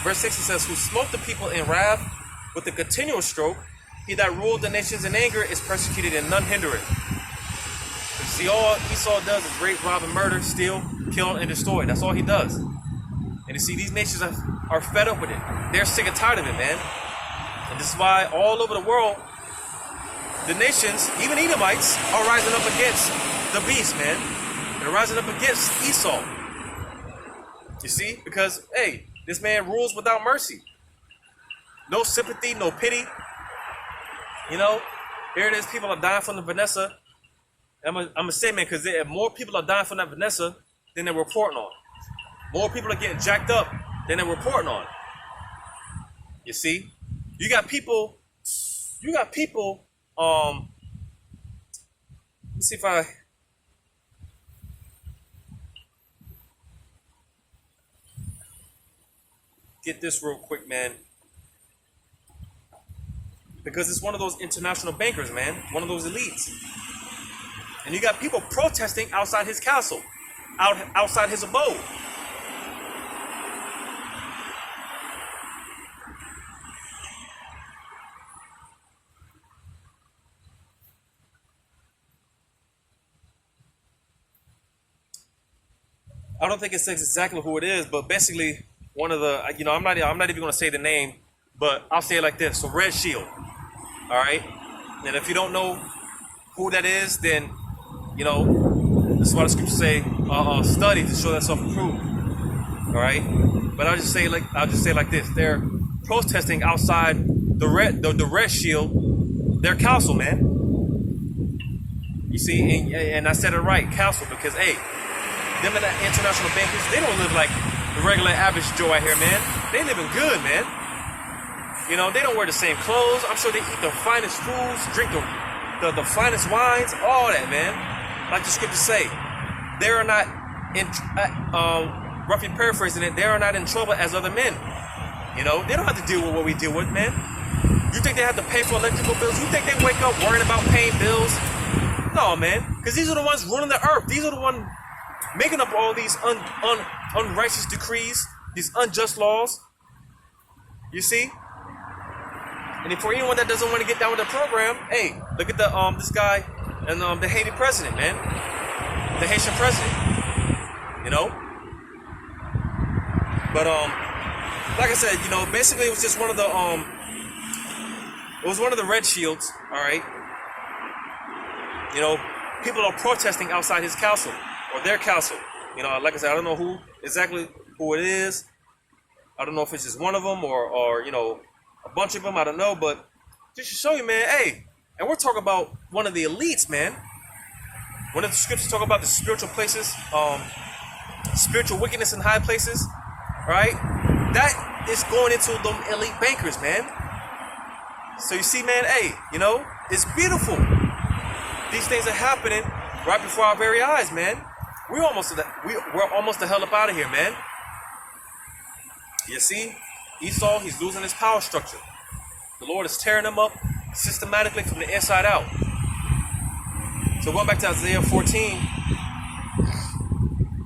Verse 6, it says, who smote the people in wrath with a continual stroke, he that ruled the nations in anger is persecuted and none hinder it. See, all Esau does is rape, rob, and murder, steal, kill, and destroy. That's all he does. And you see, these nations are fed up with it. They're sick and tired of it, man. And this is why all over the world, the nations, even Edomites, are rising up against the beast, man. They're rising up against Esau. You see? Because, hey, this man rules without mercy. No sympathy, no pity. You know, here it is, people are dying from the Vanessa. I'm gonna say, man, because more people are dying from that Vanessa than they're reporting on. More people are getting jacked up than they're reporting on. You see? You got people, let's see if I get this real quick, man. Because it's one of those international bankers, man. One of those elites. And you got people protesting outside his castle, outside his abode. I don't think it says exactly who it is, but basically one of the, I'm not even going to say the name, but I'll say it like this. So Red Shield, all right? And if you don't know who that is, then, this is why the scriptures say, study to show thyself approved, all right? But I'll just say like this. They're protesting outside the Red Shield, their council, man. You see, and I said it right, council, because, hey, them and the international bankers, they don't live like the regular average Joe out here, man. They living good, man. They don't wear the same clothes. I'm sure they eat the finest foods, drink the finest wines, all that, man. Like the scriptures say, they are not roughly paraphrasing it, they are not in trouble as other men. They don't have to deal with what we deal with, man. You think they have to pay for electrical bills? You think they wake up worrying about paying bills? No, man, because these are the ones ruling the earth. These are the ones making up all these unrighteous decrees, these unjust laws. You see? And for anyone that doesn't want to get down with the program, hey, look at this guy and the Haiti president, man, the Haitian president. But like I said, basically it was just one of the Red Shields, all right. People are protesting outside his castle or their castle. Like I said, I don't know exactly who it is. I don't know if it's just one of them or a bunch of them. I don't know, but just to show you, man. Hey, and we're talking about one of the elites, man. One of the scriptures talk about the spiritual places, spiritual wickedness in high places, right? That is going into them elite bankers, man. So you see, man. Hey, it's beautiful. These things are happening right before our very eyes, man. We're almost the hell up out of here, man. You see, Esau, he's losing his power structure. The Lord is tearing him up systematically from the inside out. So going back to Isaiah 14,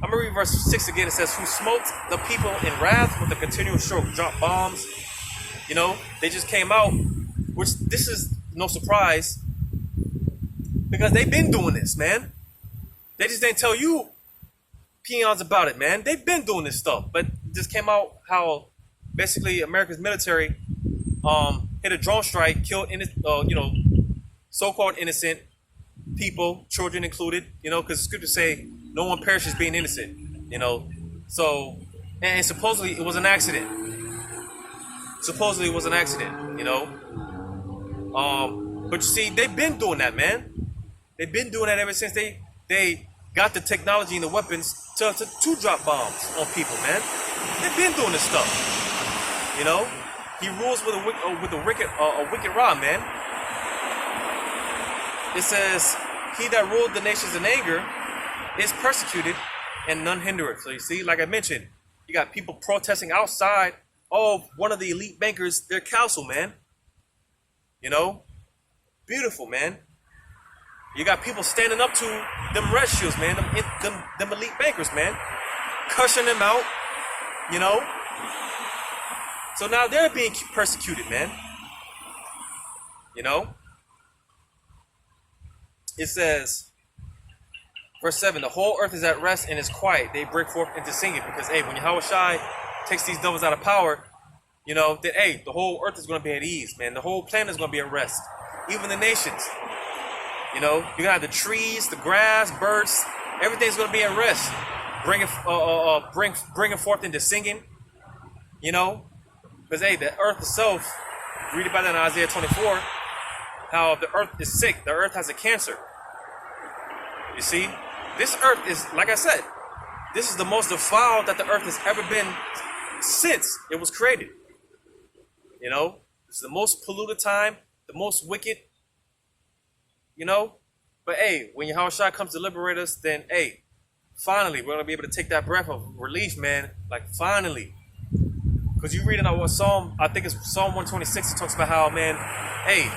I'm going to read verse 6 again. It says, who smote the people in wrath with a continual stroke, drop bombs. They just came out, which this is no surprise, because they've been doing this, man. They just didn't tell you peons about it, man. They've been doing this stuff, but it just came out how basically America's military hit a drone strike, killed so-called innocent people, children included, because the scriptures say no one perishes being innocent, So, and supposedly it was an accident. But you see, they've been doing that, man. They've been doing that ever since they got the technology and the weapons to drop bombs on people, man. They've been doing this stuff. He rules with a wicked rod, man. It says, he that ruled the nations in anger is persecuted and none hinder it. So you see, like I mentioned, you got people protesting outside of one of the elite bankers, their council, man. Beautiful, man. You got people standing up to them Red Shields, man, them elite bankers, man, cussing them out, So now they're being persecuted, man. It says, Verse 7, the whole earth is at rest and is quiet. They break forth into singing. Because, hey, when Yahweh Shai takes these devils out of power, you know, then, hey, the whole earth is going to be at ease, man. The whole planet is going to be at rest. Even the nations. You know, you're going to have the trees, the grass, birds. Everything's going to be at rest. Bringing forth into singing. You know, because, hey, the earth itself, read about that in Isaiah 24, how the earth is sick. The earth has a cancer. You see, this earth is, like I said, this is the most defiled that the earth has ever been since it was created. You know, it's the most polluted time, the most wicked, you know. But hey, when Yahweh Shai comes to liberate us, then hey, finally, we're going to be able to take that breath of relief, man. Like, finally. Because you read in our Psalm, I think it's Psalm 126, it talks about how, man, hey,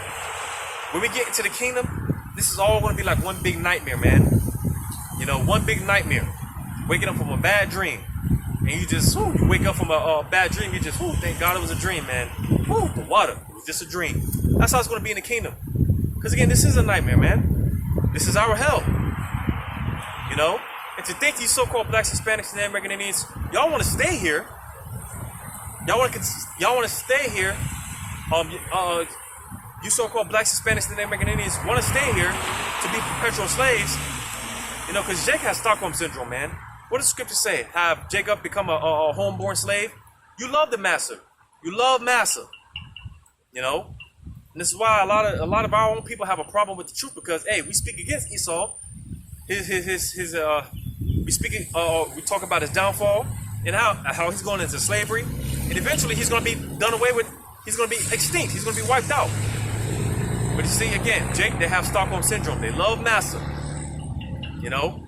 when we get into the kingdom, this is all going to be like one big nightmare, man. You know, one big nightmare. Waking up from a bad dream. And you just, you wake up from a bad dream, you just, thank God it was a dream, man. The water, it was just a dream. That's how it's going to be in the kingdom. Because again, this is a nightmare, man. This is our hell. You know? And to think these so-called blacks, Hispanics, and American Indians, y'all want to stay here. Y'all want to stay here. You so-called blacks, Hispanics, and American Indians want to stay here to be perpetual slaves. You know, because Jacob has Stockholm syndrome, man. What does the scripture say? Have Jacob become a homeborn slave? You love the master. You love massa. You know? And this is why a lot of our own people have a problem with the truth, because hey, we speak against Esau. We talk about his downfall and how he's going into slavery, and eventually he's going to be done away with. He's going to be extinct. He's going to be wiped out. But you see, again, Jake, they have Stockholm syndrome. They love massa. You know?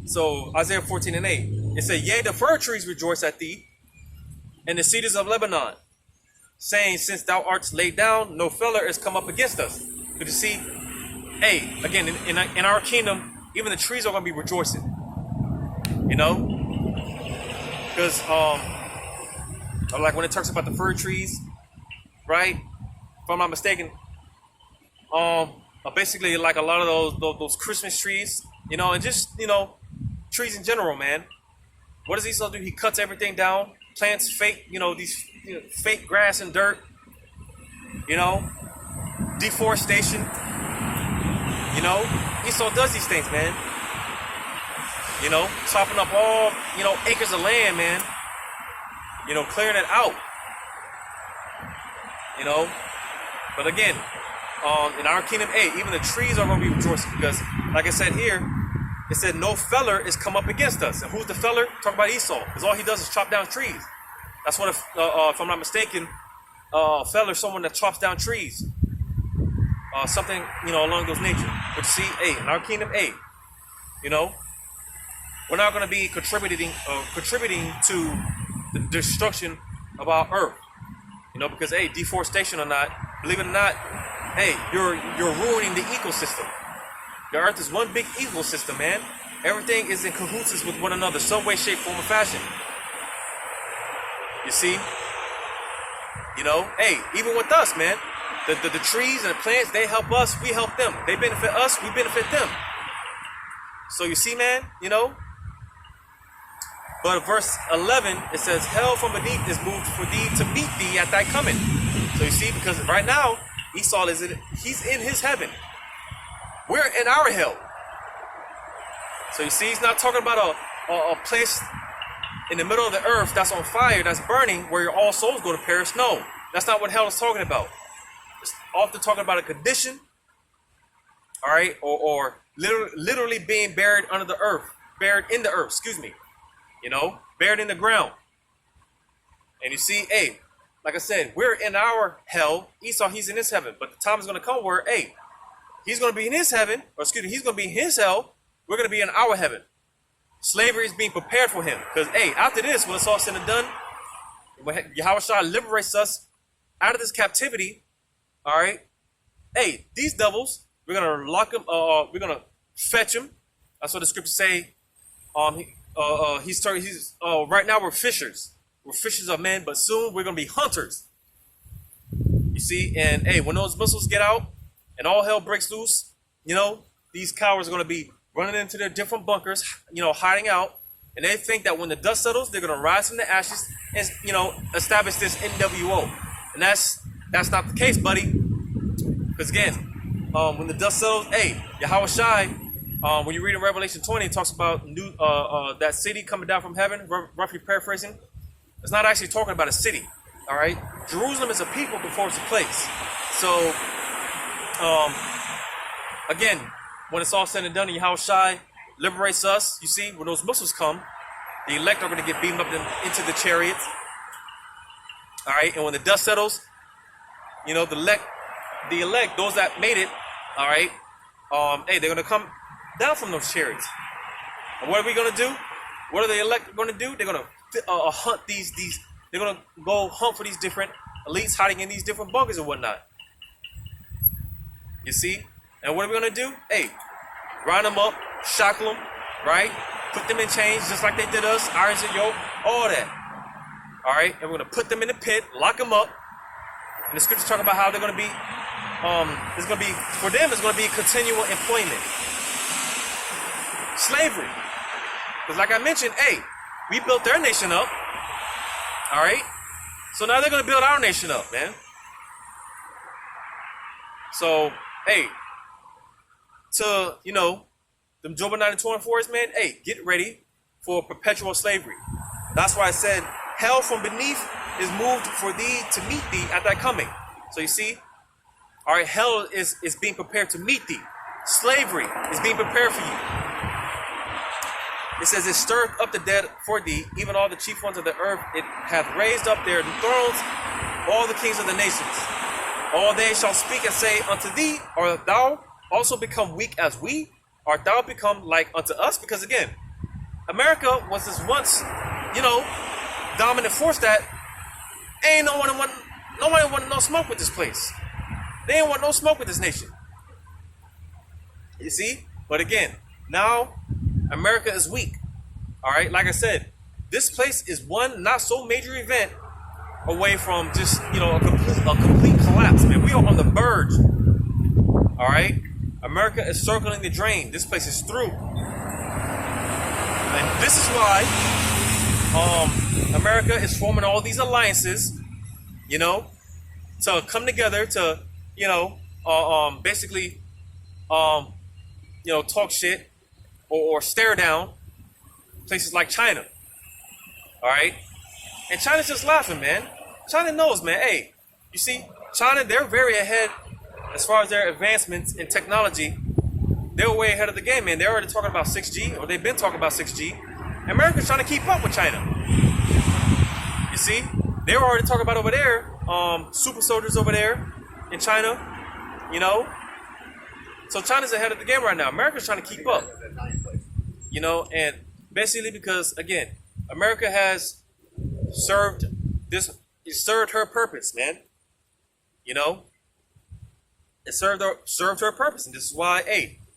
So, Isaiah 14:8. It says, yea, the fir trees rejoice at thee, and the cedars of Lebanon, saying, since thou art laid down, no feller is come up against us. But you see, hey, again, in our kingdom, even the trees are going to be rejoicing. You know? Because, like when it talks about the fir trees, right? If I'm not mistaken, basically like a lot of those Christmas trees, you know, and just, you know, trees in general, man. What does Esau do? He cuts everything down, plants fake, you know, these fake grass and dirt, you know, deforestation. You know, Esau does these things, man. You know, chopping up all, you know, acres of land, man. You know, clearing it out. You know, but again, in our kingdom, even the trees are going to be rejoicing, because, like I said here, it said no feller is come up against us. And who's the feller? Talk about Esau, because all he does is chop down trees. That's what, if I'm not mistaken, feller is someone that chops down trees. Something, you know, along those nature. But you see, in our kingdom, you know, we're not going to be contributing to the destruction of our earth. You know, because deforestation or not, believe it or not, you're ruining the ecosystem. The earth is one big ecosystem, man. Everything is in cahoots with one another, some way, shape, form, or fashion. You see? You know, even with us, man. The trees and the plants, they help us, we help them. They benefit us, we benefit them. So you see, man, you know? But verse 11, it says, hell from beneath is moved for thee to meet thee at thy coming. So you see, because right now, Esau he's in his heaven. We're in our hell. So you see, he's not talking about a place in the middle of the earth that's on fire, that's burning, where all souls go to perish. No, that's not what hell is talking about. It's often talking about a condition, all right, or literally being buried under the earth, buried in the earth, you know, buried in the ground. And you see, like I said, we're in our hell. Esau, he's in his heaven. But the time is going to come where, he's going to be in his heaven, he's going to be in his hell. We're going to be in our heaven. Slavery is being prepared for him. Because, after this, when it's all said and done, when Yahweh Shai liberates us out of this captivity, all right, these devils, we're going to lock them, we're going to fetch them. That's what the scriptures say. Right now we're fishers. We're fishers of men, but soon we're going to be hunters. You see, and when those missiles get out and all hell breaks loose, you know, these cowards are going to be running into their different bunkers, hiding out, and they think that when the dust settles, they're gonna rise from the ashes and establish this NWO, and that's not the case, buddy. Because again, when the dust settles, Yahweh Shai, when you read in Revelation 20, it talks about that city coming down from heaven, roughly paraphrasing. It's not actually talking about a city, all right? Jerusalem is a people before it's a place. So, again, when it's all said and done, Yahweh Shai liberates us. You see, when those missiles come, the elect are going to get beamed up into the chariots. All right, and when the dust settles, the elect, those that made it, all right, they're going to come down from those chariots. And what are we going to do? What are the elect going to do? They're going to hunt these. They're going to go hunt for these different elites hiding in these different bunkers and whatnot. You see? And what are we going to do? Grind them up, shackle them, right? Put them in chains just like they did us, irons and yoke, all that. All right? And we're going to put them in the pit, lock them up. And the scriptures talk about how they're going to be, for them, it's going to be continual employment. Slavery. Because like I mentioned, we built their nation up. All right? So now they're going to build our nation up, man. So, to, them Job 9 and 24s, man, get ready for perpetual slavery. That's why I said, hell from beneath is moved for thee to meet thee at thy coming. So you see, all right, hell is being prepared to meet thee. Slavery is being prepared for you. It says, it stirred up the dead for thee, even all the chief ones of the earth. It hath raised up their thrones, all the kings of the nations. All they shall speak and say unto thee, art thou also become weak as we? Art thou become like unto us? Because again, America was this once, dominant force that nobody wanted no smoke with this place. They didn't want no smoke with this nation. You see? But again, now America is weak. All right, like I said, this place is one not so major event away from just a complete collapse. Man, we are on the verge. All right, America is circling the drain. This place is through, and this is why America is forming all these alliances. To come together to basically talk shit or stare down places like China. All right, and China's just laughing, man. China knows, man. You see, China, they're very ahead as far as their advancements in technology. They're way ahead of the game, man. They're already talking about 6G, or they've been talking about 6G. America's trying to keep up with China. You see, they were already talking about over there, super soldiers over there in China, So China's ahead of the game right now. America's trying to keep up, and basically because, again, America has served her purpose, man. It served her purpose, and this is why,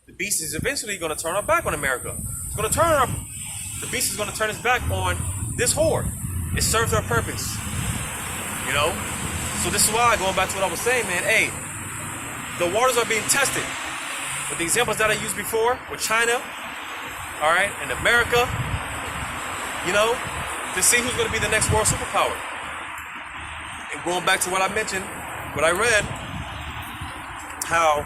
the beast is eventually going to turn our back on America. The beast is going to turn his back on this whore. It serves her purpose, So this is why, going back to what I was saying, man, the waters are being tested. With the examples that I used before, with China, all right, and America, to see who's going to be the next world superpower. And going back to what I mentioned, what I read, how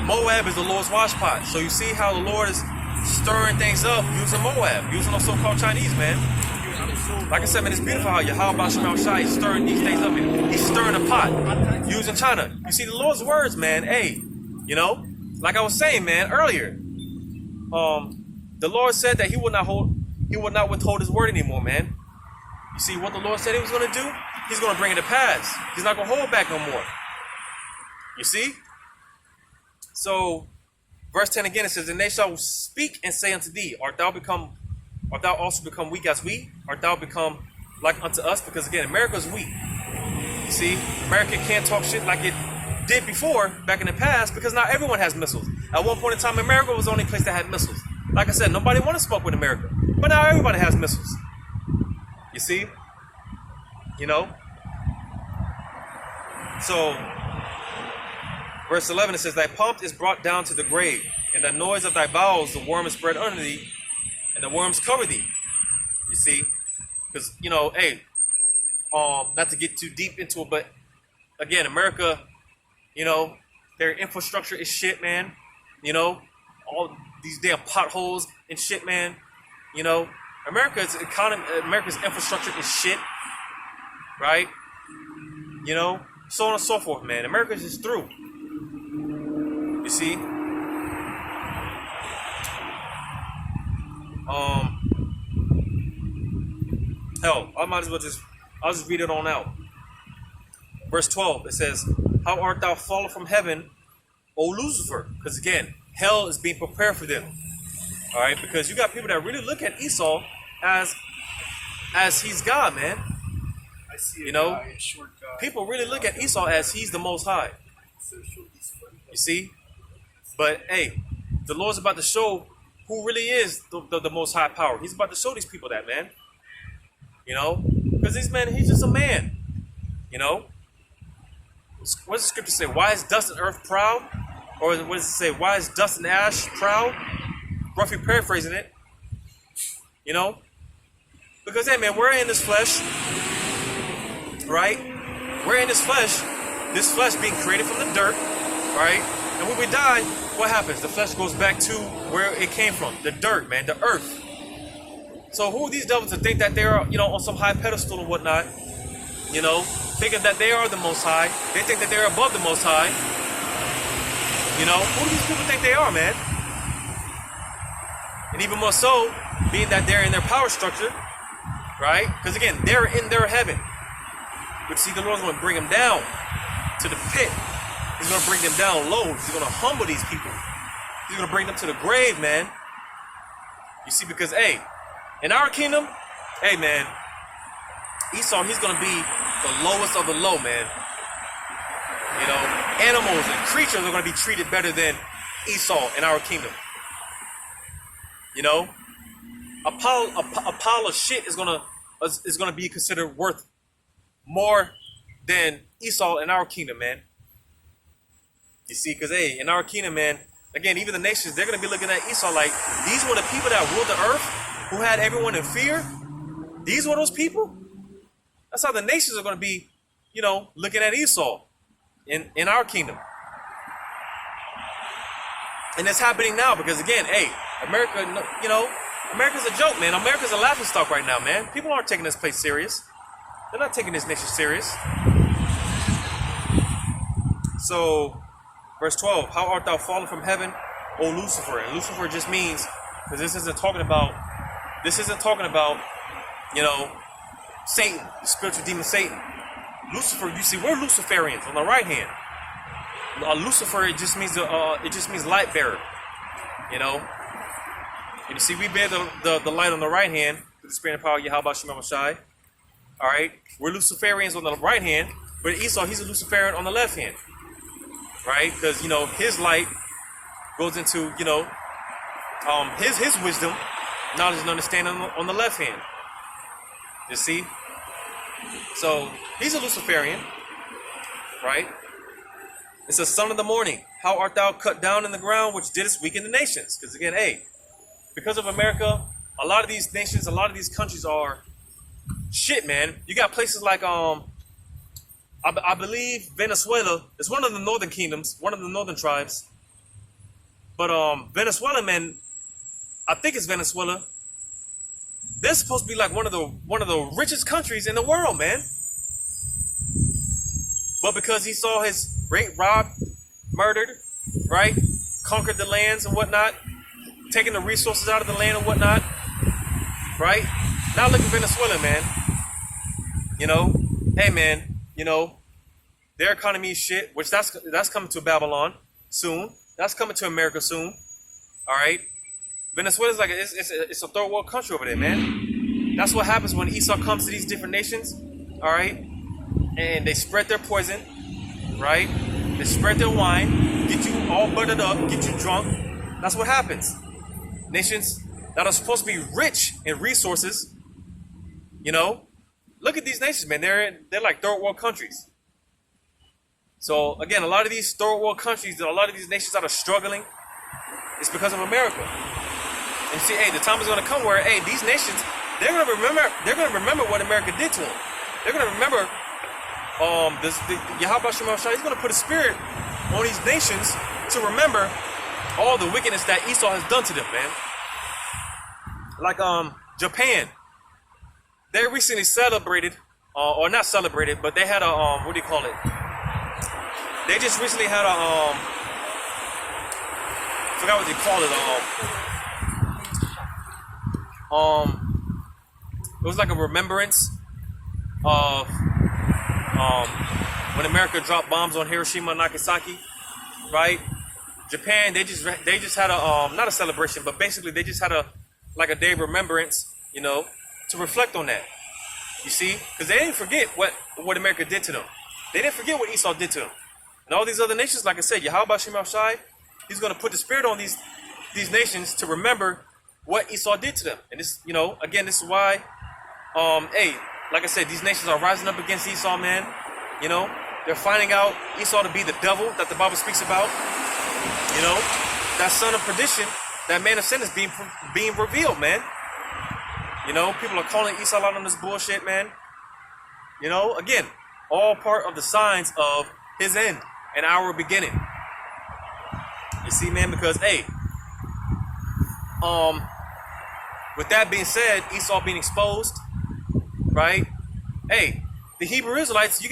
Moab is the Lord's washpot. So you see how the Lord is stirring things up using Moab, using those so-called Chinese, man. Like I said, man, it's beautiful how Yahweh Shai is stirring these things up. He's stirring a pot using China. You see, the Lord's words, man, like I was saying, man, earlier, the Lord said that He would not withhold His word anymore, man. You see, what the Lord said He was going to do, He's going to bring it to pass. He's not going to hold back no more. You see? So, verse 10 again, it says, and they shall speak and say unto thee, art thou also become weak as we? Art thou become like unto us? Because again, America's weak. You see, America can't talk shit like it did before, back in the past, because not everyone has missiles. At one point in time, America was the only place that had missiles. Like I said, nobody wanted to smoke with America. But now everybody has missiles. You see? So, verse 11, it says, thy pomp is brought down to the grave, and the noise of thy bowels, the worm is spread under thee, and the worms cover thee. You see, because hey, not to get too deep into it, but again, America, their infrastructure is shit, man. All these damn potholes and shit, man. America's economy, America's infrastructure is shit, right? So on and so forth, man. America's just through. You see? Hell, I'll just read it on out. Verse 12, it says, how art thou fallen from heaven, O Lucifer? Because again, hell is being prepared for them. All right, because you got people that really look at Esau as he's God, man. I see a short guy. People really look at Esau as he's the Most High. You see? But hey, the Lord's about to show who really is the Most High power. He's about to show these people that, man. Because this man, he's just a man. What does the scripture say? Why is dust and earth proud? Or what does it say? Why is dust and ash proud? Roughly paraphrasing it. Because hey, man, we're in this flesh, right? We're in this flesh being created from the dirt, right? And when we die, what happens? The flesh goes back to where it came from, the dirt, man, the earth. So who are these devils to think that they're, on some high pedestal and whatnot, thinking that they are the Most High? They think that they're above the Most High. Who do these people think they are, man? And even more so, being that they're in their power structure, right? Because again, they're in their heaven. But see, the Lord's going to bring them down to the pit. He's going to bring them down low. He's going to humble these people. He's going to bring them to the grave, man. You see, because, hey, in our kingdom, hey, man, Esau, he's going to be the lowest of the low, man. Animals and creatures are going to be treated better than Esau in our kingdom. A pile of shit is gonna be considered worth more than Esau in our kingdom, man. You see, because hey, in our kingdom, man, again, even the nations, they're gonna be looking at Esau like these were the people that ruled the earth, who had everyone in fear. These were those people. That's how the nations are gonna be, looking at Esau in our kingdom. And it's happening now because again, hey, America, America's a joke, man. America's a laughingstock right now, man. People aren't taking this place serious. They're not taking this nation serious. So, verse 12, how art thou fallen from heaven, O Lucifer? And Lucifer just means, because this isn't talking about, Satan, the spiritual demon Satan. Lucifer, you see, we're Luciferians on the right hand. Lucifer, it just means light bearer. And you see, we bear the light on the right hand through the spirit and power of Yahweh Shema Shai. All right, we're Luciferians on the right hand, but Esau, he's a Luciferian on the left hand, right? Because his light goes into his wisdom, knowledge, and understanding on the left hand. You see, so he's a Luciferian, right? It says, son of the morning, how art thou cut down in the ground, which didst weaken the nations? Because again, hey, because of America, a lot of these nations, a lot of these countries are shit, man. You got places like I believe Venezuela is one of the northern kingdoms, one of the northern tribes. But Venezuela, man, I think it's Venezuela. They're supposed to be like one of the richest countries in the world, man. But because he saw his raped, robbed, murdered, right, conquered the lands and whatnot, taking the resources out of the land and whatnot, right? Now look at Venezuela, man. Hey, man, their economy is shit, which that's coming to Babylon soon. That's coming to America soon. All right. Venezuela's like it's a third world country over there, man. That's what happens when Esau comes to these different nations. All right, and they spread their poison, right? They spread their wine, get you all buttered up, get you drunk. That's what happens. Nations that are supposed to be rich in resources, look at these nations, man. They're like third world countries. So again, a lot of these third world countries, a lot of these nations that are struggling, It's because of America. And see, hey, the time is going to come where, hey, these nations, they're going to remember what America did to them. They're going to remember Yahweh Shem Shai. He's going to put a spirit on these nations to remember all the wickedness that Esau has done to them, man. Like Japan, they recently celebrated, or not celebrated, but they had a what do you call it? They just recently had a forgot what they call it. It was like a remembrance of when America dropped bombs on Hiroshima and Nagasaki, right? Japan, they just had a not a celebration, but basically they just had a day of remembrance, you know, to reflect on that. You see, because they didn't forget what America did to them. They didn't forget what Esau did to them. And all these other nations, like I said, Yahweh Shem Shai, he's going to put the spirit on these nations to remember what Esau did to them. And this, you know, again, this is why, hey, like I said, these nations are rising up against Esau, man. You know, they're finding out Esau to be the devil that the Bible speaks about. You know, that son of perdition, that man of sin is being revealed, man. You know, people are calling Esau out on this bullshit, man. You know, again, all part of the signs of his end and our beginning. You see, man, because, hey, with that being said, Esau being exposed, right? Hey, the Hebrew Israelites, you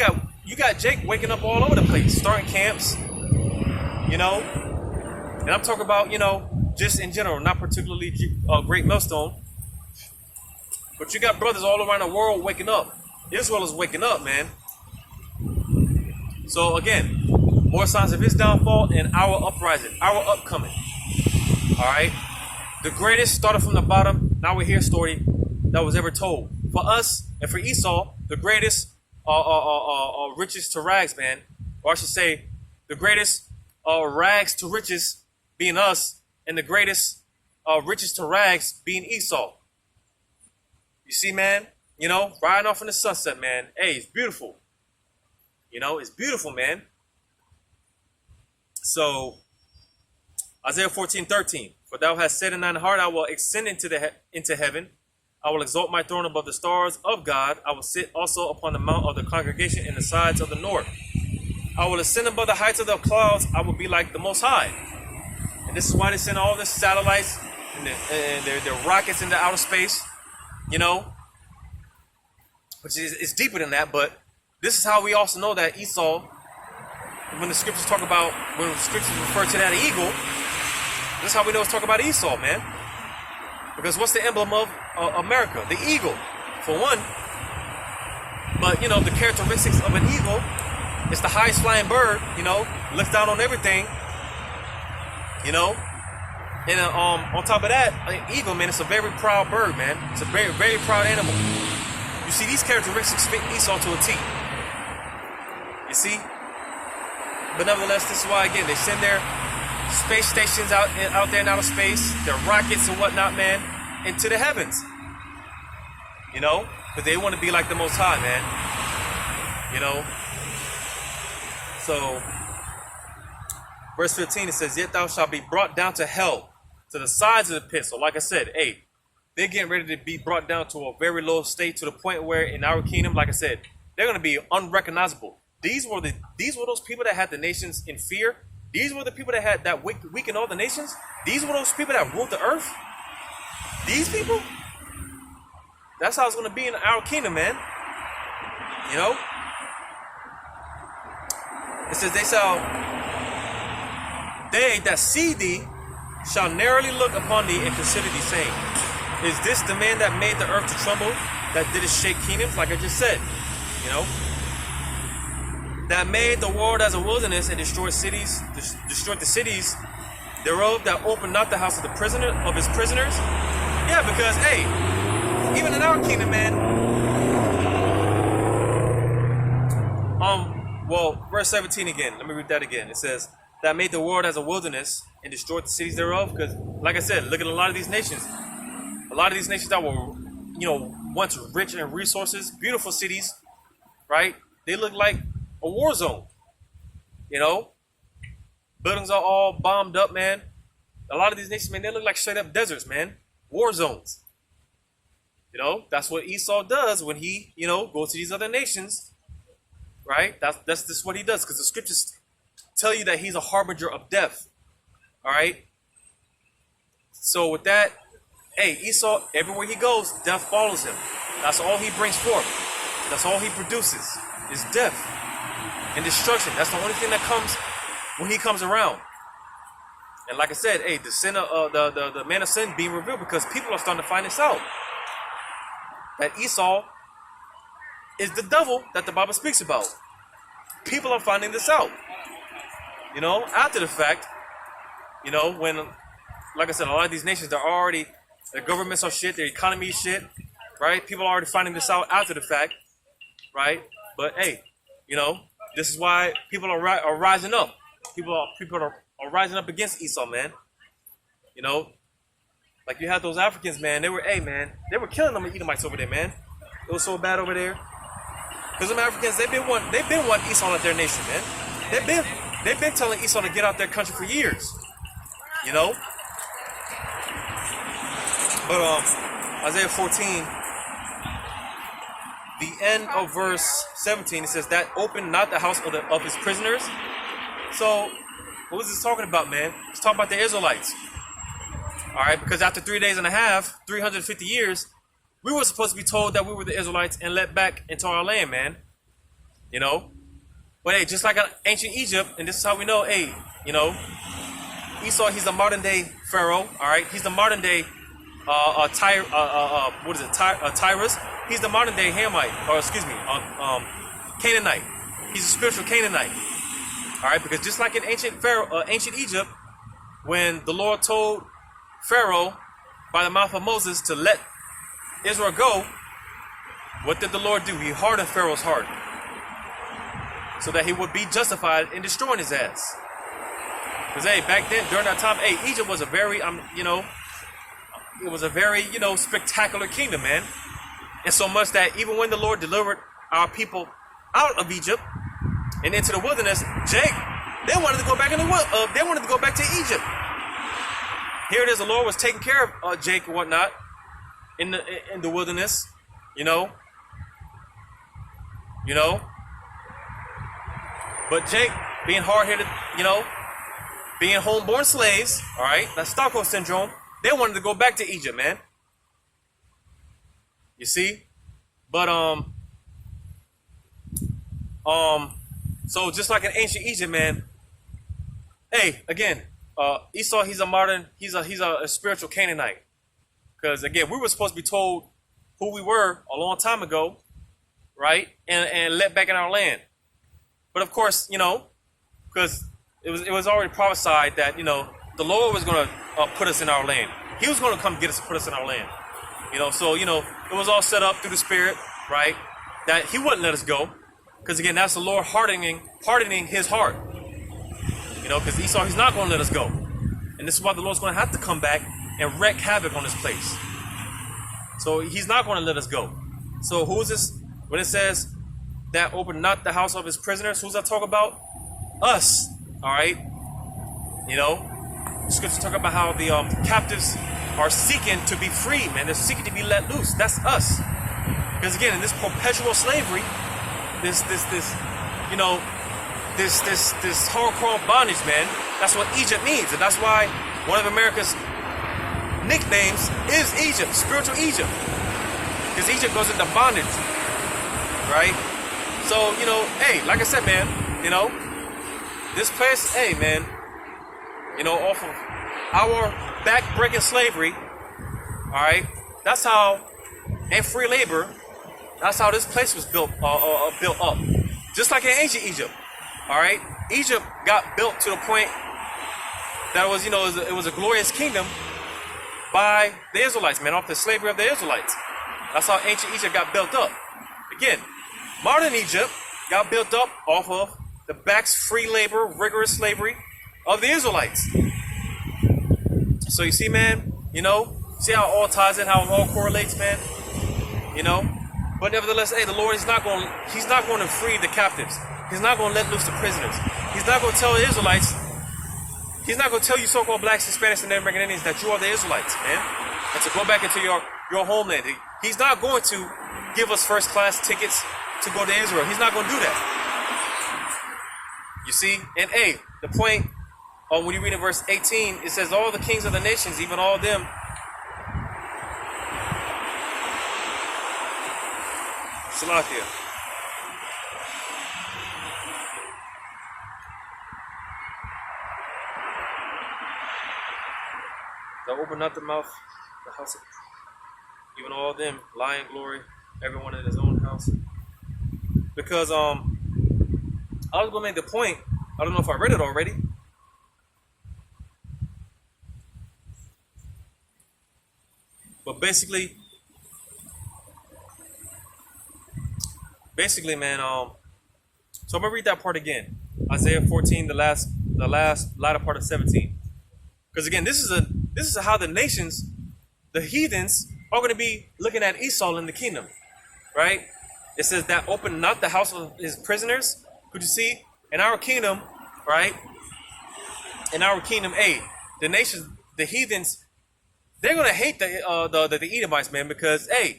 got Jake waking up all over the place, starting camps, you know. And I'm talking about, you know, just in general, not particularly Great Millstone. But you got brothers all around the world waking up. Israel is waking up, man. So again, more signs of his downfall and our uprising, our upcoming. All right. The greatest started from the bottom. Now we hear a story that was ever told. For us and for Esau, the greatest riches to rags, man. Or I should say, the greatest rags to riches being us, and the greatest riches to rags being Esau. You see, man, you know, riding off in the sunset, man. Hey, it's beautiful. You know, it's beautiful, man. So, Isaiah 14:13. For thou hast said in thine heart, I will ascend into heaven. I will exalt my throne above the stars of God. I will sit also upon the mount of the congregation in the sides of the north. I will ascend above the heights of the clouds. I will be like the Most High. And this is why they send all the satellites and their rockets into outer space. You know, which is it's deeper than that, but this is how we also know that Esau, when the scriptures refer to that eagle, this is how we know it's talking about Esau, man. Because what's the emblem of America? The eagle, for one. But, you know, the characteristics of an eagle, it's the highest flying bird, you know, looks down on everything, you know. And on top of that, an eagle, man, it's a very proud bird, man. It's a very, very proud animal. You see, these characteristics fit Esau to a T. You see? But nevertheless, this is why, again, they send their space stations out there in outer space, their rockets and whatnot, man, into the heavens. You know? Because they want to be like the Most High, man. You know? So, verse 15, it says, Yet thou shalt be brought down to hell, to the sides of the pit. So like I said, hey, they're getting ready to be brought down to a very low state, to the point where in our kingdom, like I said, they're going to be unrecognizable. These were those people that had the nations in fear. These were the people that weakened all the nations. These were those people that ruled the earth. These people, that's how it's going to be in our kingdom, man. You know? It says, they that see thee shall narrowly look upon thee and consider thee, saying, Is this the man that made the earth to tremble, that did shake kingdoms? Like I just said, you know, that made the world as a wilderness and destroyed the cities thereof, that opened not the house of his prisoners. Yeah, because hey, even in our kingdom, man. Well, verse 17 again. Let me read that again. It says, that made the world as a wilderness and destroyed the cities thereof. Because, like I said, look at a lot of these nations. A lot of these nations that were, you know, once rich in resources, beautiful cities, right? They look like a war zone. You know, buildings are all bombed up, man. A lot of these nations, man, they look like straight up deserts, man. War zones. You know, that's what Esau does when he, you know, goes to these other nations, right? That's just what he does, because the scriptures tell you that he's a harbinger of death. All right. So with that, hey, Esau, everywhere he goes, death follows him. That's all he brings forth. That's all he produces is death and destruction. That's the only thing that comes when he comes around. And like I said, hey, the sin of the man of sin being revealed, because people are starting to find this out. That Esau is the devil that the Bible speaks about. People are finding this out. You know, after the fact, you know, when, like I said, a lot of these nations, their governments are shit, their economy is shit, right? People are already finding this out after the fact, right? But hey, you know, this is why people are rising up. People are rising up against Esau, man. You know, like you had those Africans, man. They were killing them Edomites over there, man. It was so bad over there. Because them Africans, they've been wanting Esau at their nation, man. They've been telling Esau to get out their country for years. You know? But Isaiah 14, the end of verse 17, it says, that opened not the house of his prisoners. So, what was this talking about, man? It's talking about the Israelites. All right, because after 3 days and a half, 350 years, we were supposed to be told that we were the Israelites and let back into our land, man. You know? But hey, just like ancient Egypt, and this is how we know, hey, you know, Esau, he's the modern day Pharaoh, all right? He's the modern day Tyrus. He's the modern day Hamite, or excuse me, Canaanite. He's a spiritual Canaanite. All right, because just like in ancient Egypt, when the Lord told Pharaoh by the mouth of Moses to let Israel go, what did the Lord do? He hardened Pharaoh's heart so that he would be justified in destroying his ass. Because hey, back then, during that time, hey, Egypt was a very, you know, it was a very, you know, spectacular kingdom, man. And so much that even when the Lord delivered our people out of Egypt and into the wilderness, they wanted to go back they wanted to go back to Egypt. Here it is, the Lord was taking care of Jake and whatnot in the wilderness, you know. But Jake, being hard-headed, you know, being homeborn slaves, all right, that's Stockholm syndrome. They wanted to go back to Egypt, man. You see, but so just like in ancient Egypt, man. Hey, again, Esau, he's a spiritual Canaanite, because again, we were supposed to be told who we were a long time ago, right, and let back in our land. But of course, you know, because it was already prophesied that, you know, the Lord was going to put us in our land. He was going to come get us and put us in our land. You know, so, you know, it was all set up through the Spirit, right, that he wouldn't let us go. Because, again, that's the Lord hardening his heart. You know, because Esau, he's not going to let us go. And this is why the Lord's going to have to come back and wreak havoc on this place. So he's not going to let us go. So who is this? When it says that opened not the house of his prisoners, who's that talk about? Us. All right. You know, the scriptures talk about how the captives are seeking to be free, man. They're seeking to be let loose. That's us. Because again, in this perpetual slavery, this hardcore bondage, man. That's what Egypt means, and that's why one of America's nicknames is Egypt, spiritual Egypt, because Egypt goes into bondage, right? So, you know, hey, like I said, man, you know, this place, hey, man, you know, off of our back-breaking slavery, all right, that's how, and free labor, that's how this place was built up, just like in ancient Egypt, all right? Egypt got built to the point that it was, you know, it was a glorious kingdom by the Israelites, man, off the slavery of the Israelites. That's how ancient Egypt got built up. Again, modern Egypt got built up off of the backs free labor, rigorous slavery of the Israelites. So you see, man, you know, see how it all ties in, how it all correlates, man, you know. But nevertheless, hey, the Lord is he's not going to free the captives. He's not going to let loose the prisoners. He's not going to tell the Israelites, He's not going to tell you so-called blacks, Hispanics, and American Indians that you are the Israelites, man. And to go back into your homeland. He's not going to give us first-class tickets to go to Israel. He's not going to do that. You see? And hey, the point, when you read in verse 18, it says, all the kings of the nations, even all them, Salakia. Thou open not the mouth, the house of, even all of them lie in glory, everyone in his own house. Because I was gonna make the point, I don't know if I read it already. But basically, man, so I'm gonna read that part again. Isaiah 14, the last latter part of 17. Because again, this is how the nations, the heathens, are going to be looking at Esau in the kingdom, right? It says that open not the house of his prisoners. Could you see? In our kingdom, right? In our kingdom, the nations, the heathens, they're going to hate the Edomites, man, because, they're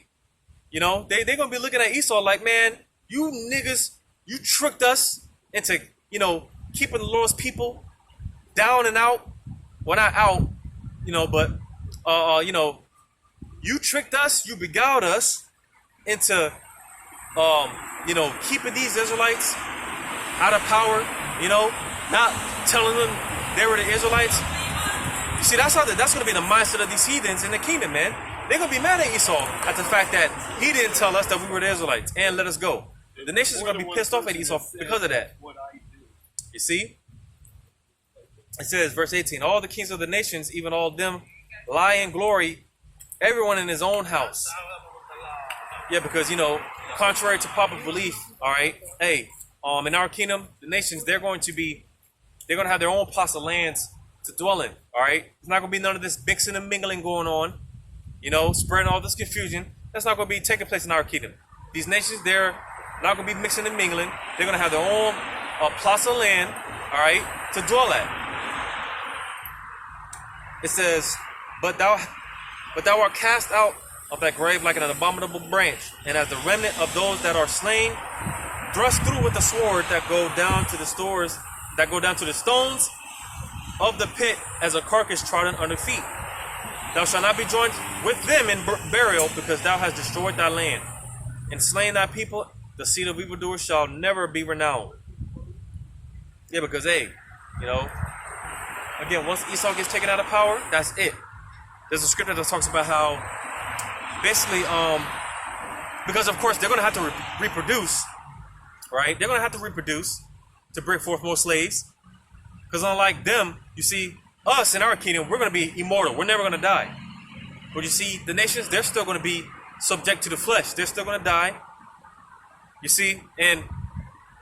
going to be looking at Esau like, man, you niggas, you tricked us into, keeping the Lord's people down and out. Well, not out, but, you tricked us, you beguiled us into, keeping these Israelites out of power, not telling them they were the Israelites. You see, that's going to be the mindset of these heathens in the kingdom, man. They're going to be mad at Esau at the fact that he didn't tell us that we were the Israelites and let us go. The nations are going to be pissed off at Esau because of that. You see? It says, verse 18, all the kings of the nations, even all of them, lie in glory, everyone in his own house. Yeah, because, contrary to popular belief, all right, in our kingdom, the nations, they're going to have their own plots of lands to dwell in, all right? There's not going to be none of this mixing and mingling going on, spreading all this confusion. That's not going to be taking place in our kingdom. These nations, they're not going to be mixing and mingling. They're going to have their own plots of land, all right, to dwell at. It says, but thou art cast out of that grave like an abominable branch, and as the remnant of those that are slain, thrust through with the sword that go down to the stones of the pit as a carcass trodden under feet. Thou shalt not be joined with them in burial, because thou hast destroyed thy land and slain thy people. The seed of evildoers shall never be renowned. Yeah, because again, once Esau gets taken out of power, that's it. There's a scripture that talks about how basically, because of course they're going to have to reproduce, right? They're going to have to reproduce to bring forth more slaves. Because unlike them, you see, us in our kingdom, we're going to be immortal. We're never going to die. But you see, the nations, they're still going to be subject to the flesh. They're still going to die. You see, and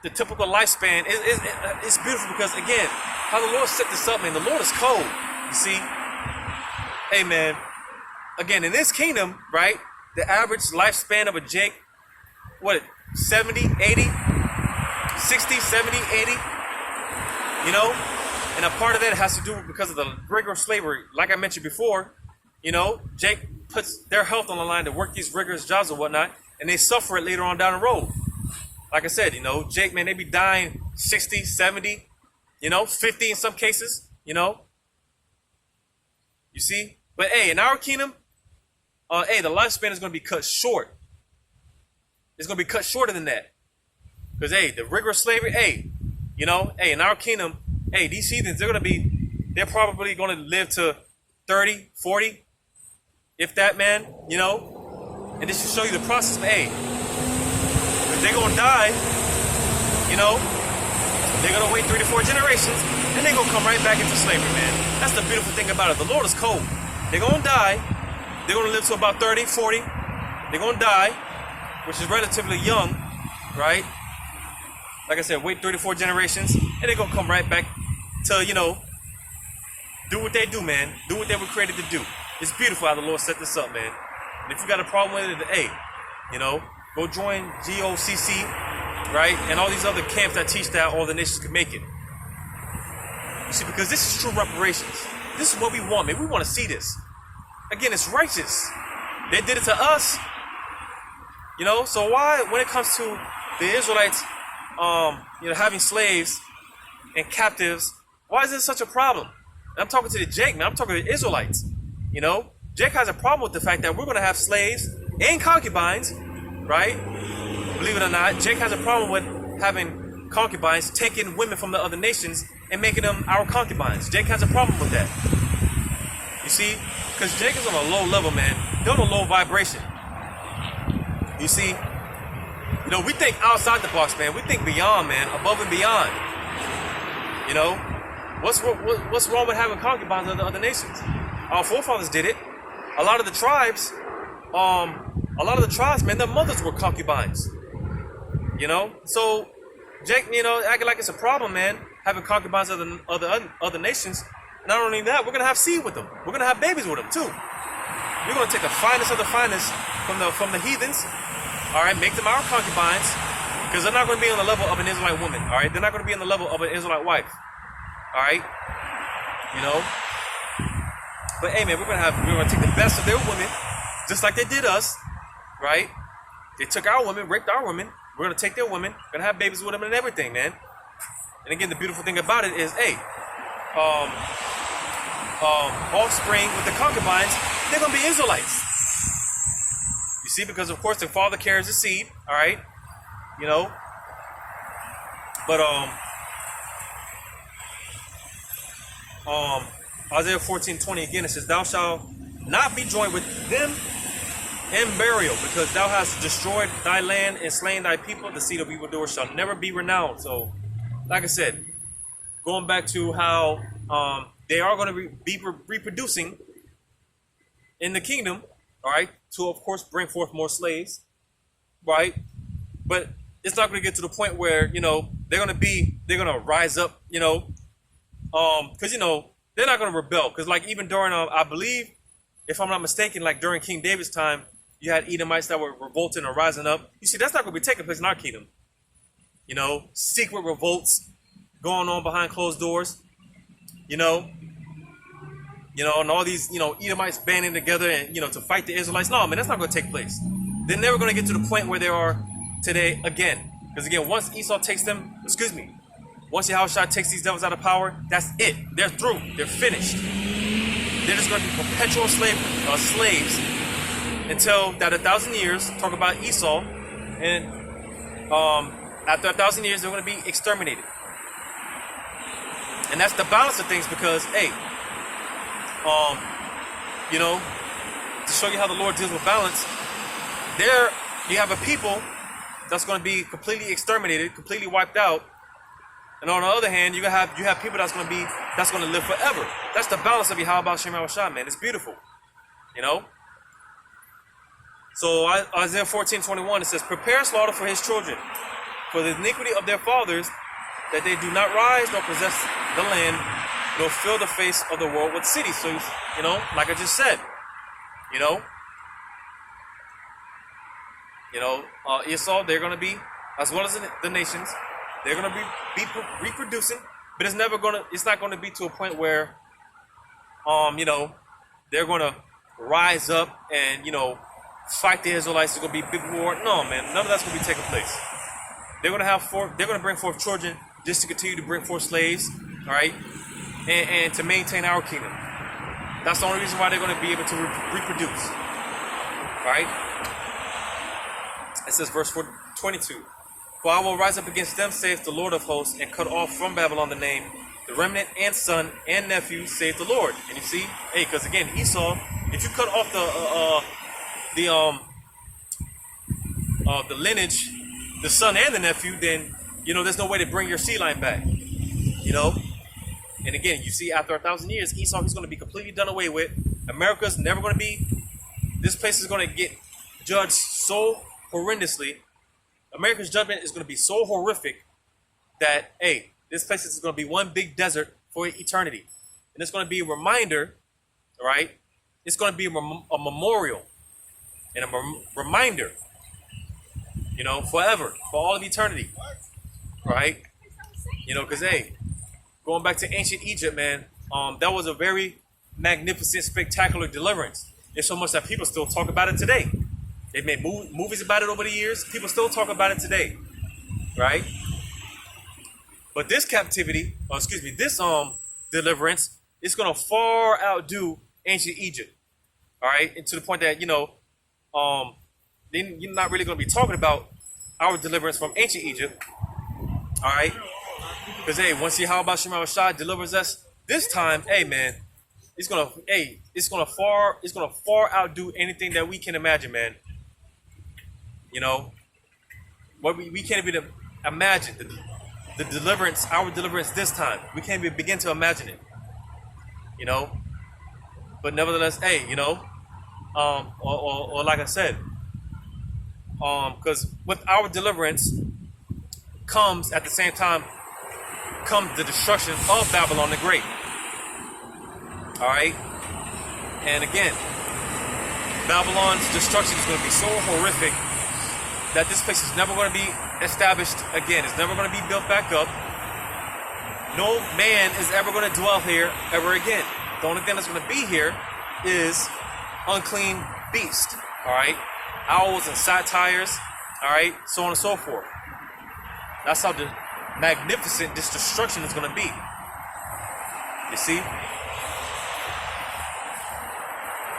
the typical lifespan is beautiful because, again, how the Lord set this up, man, the Lord is cold. You see? Hey, man, again, in this kingdom, right, the average lifespan of a Jake, 70, 80, 60, 70, 80, and a part of that has to do because of the rigorous slavery. Like I mentioned before, Jake puts their health on the line to work these rigorous jobs and whatnot, and they suffer it later on down the road. Like I said, Jake, man, they be dying 60, 70, 50 in some cases, You see? But, in our kingdom, the lifespan is going to be cut short. It's going to be cut shorter than that. Because, the rigorous slavery, in our kingdom, these heathens, they're probably going to live to 30, 40, if that, man, And this should show you the process, if they're going to die, they're going to wait 3 to 4 generations, and they're going to come right back into slavery, man. That's the beautiful thing about it. The Lord is cold. They're going to die. They're going to live to about 30, 40. They're going to die, which is relatively young, right? Like I said, wait 3 to 4 generations, and they're going to come right back to, do what they do, man. Do what they were created to do. It's beautiful how the Lord set this up, man. And if you got a problem with it, go join GOCC, right? And all these other camps that teach that all the nations can make it. see, because this is true reparations. This is what we want, man. We want to see this. Again, it's righteous. They did it to us. You know, so why, when it comes to the Israelites, having slaves and captives, why is this such a problem? And I'm talking to the Jake, man. I'm talking to the Israelites. You know, Jake has a problem with the fact that we're going to have slaves and concubines, right? Believe it or not, Jake has a problem with having concubines, taking women from the other nations and making them our concubines. Jake has a problem with that. You see, because Jake is on a low level, man. They're on a low vibration. You see, you know, we think outside the box, man. We think beyond, man, above and beyond. You know, what's wrong with having concubines of the other nations? Our forefathers did it. A lot of the tribes, man, their mothers were concubines. You know, so Jake, you know, acting like it's a problem, man, having concubines of the other nations. Not only that, we're gonna have seed with them. We're gonna have babies with them too. We're gonna take the finest of the finest from the heathens. All right, make them our concubines, because they're not gonna be on the level of an Israelite woman. All right, they're not gonna be on the level of an Israelite wife. All right, you know. But hey, man, we're gonna take the best of their women, just like they did us. Right? They took our women, raped our women. We're gonna take their women, gonna have babies with them and everything, man. And again, the beautiful thing about it is, hey, offspring with the concubines, they're gonna be Israelites. You see, because of course the father carries the seed, all right, you know. But Isaiah 14:20 again, it says, "Thou shalt not be joined with them in burial, because thou hast destroyed thy land and slain thy people. The seed of evildoers shall never be renowned." So, like I said, going back to how they are going to be reproducing in the kingdom, all right, to of course bring forth more slaves, right? But it's not going to get to the point where, you know, they're going to rise up, you know, because, you know, they're not going to rebel, because like even during I believe, if I'm not mistaken, like during King David's time, you had Edomites that were revolting or rising up. You see, that's not going to be taking place in our kingdom. You know, secret revolts going on behind closed doors. You know, and all these, you know, Edomites banding together and, you know, to fight the Israelites. No, man, that's not going to take place. They're never going to get to the point where they are today again. Because again, once Esau takes them, once Yahushua takes these devils out of power, that's it. They're through. They're finished. They're just going to be perpetual slaves until that 1,000 years. Talk about Esau, and after 1,000 years, they're going to be exterminated. And that's the balance of things, because hey, you know, to show you how the Lord deals with balance, there you have a people that's going to be completely exterminated, completely wiped out. And on the other hand, you have people that's going to live forever. That's the balance of Yahweh Shem Yahushua, man. It's beautiful, you know. So Isaiah 14:21, it says, "Prepare slaughter for his children, for the iniquity of their fathers, that they do not rise nor possess the land, nor fill the face of the world with cities." So, you know, like I just said, you know, Esau, they're going to be, as well as the nations, they're going to be reproducing, but it's not going to be to a point where, you know, they're going to rise up and, you know, fight the Israelites. It's going to be big war. No, man, none of that's going to be taking place. They're going to bring forth children just to continue to bring forth slaves, all right, and to maintain our kingdom. That's the only reason why they're going to be able to reproduce, all right. It says, verse 22. "For I will rise up against them, saith the Lord of hosts, and cut off from Babylon the name, the remnant and son and nephew, saith the Lord." And you see, hey, because again, Esau, if you cut off the lineage, the son and the nephew, then, you know, there's no way to bring your seed line back. You know? And again, you see, after 1,000 years, Esau is going to be completely done away with. America's never going to be, this place is going to get judged so horrendously. America's judgment is going to be so horrific that, hey, this place is going to be one big desert for eternity. And it's going to be a reminder, all right? It's going to be a memorial and a reminder, you know, forever, for all of eternity, right? You know, because, hey, going back to ancient Egypt, man, that was a very magnificent, spectacular deliverance. It's so much that people still talk about it today. They made movies about it over the years. People still talk about it today, right? But this captivity, or excuse me, this deliverance, is gonna far outdo ancient Egypt. All right, and to the point that then you're not really gonna be talking about our deliverance from ancient Egypt. All right, because hey, once Yahweh Shema Shai delivers us this time, hey man, it's gonna far outdo anything that we can imagine, man. You know, what we can't even imagine the deliverance, our deliverance this time. We can't even begin to imagine it. You know, but nevertheless, hey, you know, or like I said, because with our deliverance comes at the same time comes the destruction of Babylon the Great. All right, and again, Babylon's destruction is going to be so horrific that this place is never going to be established again. It's never going to be built back up. No man is ever going to dwell here ever again. The only thing that's going to be here is unclean beast. All right, owls and satyrs. All right, so on and so forth. That's how magnificent this destruction is going to be. You see?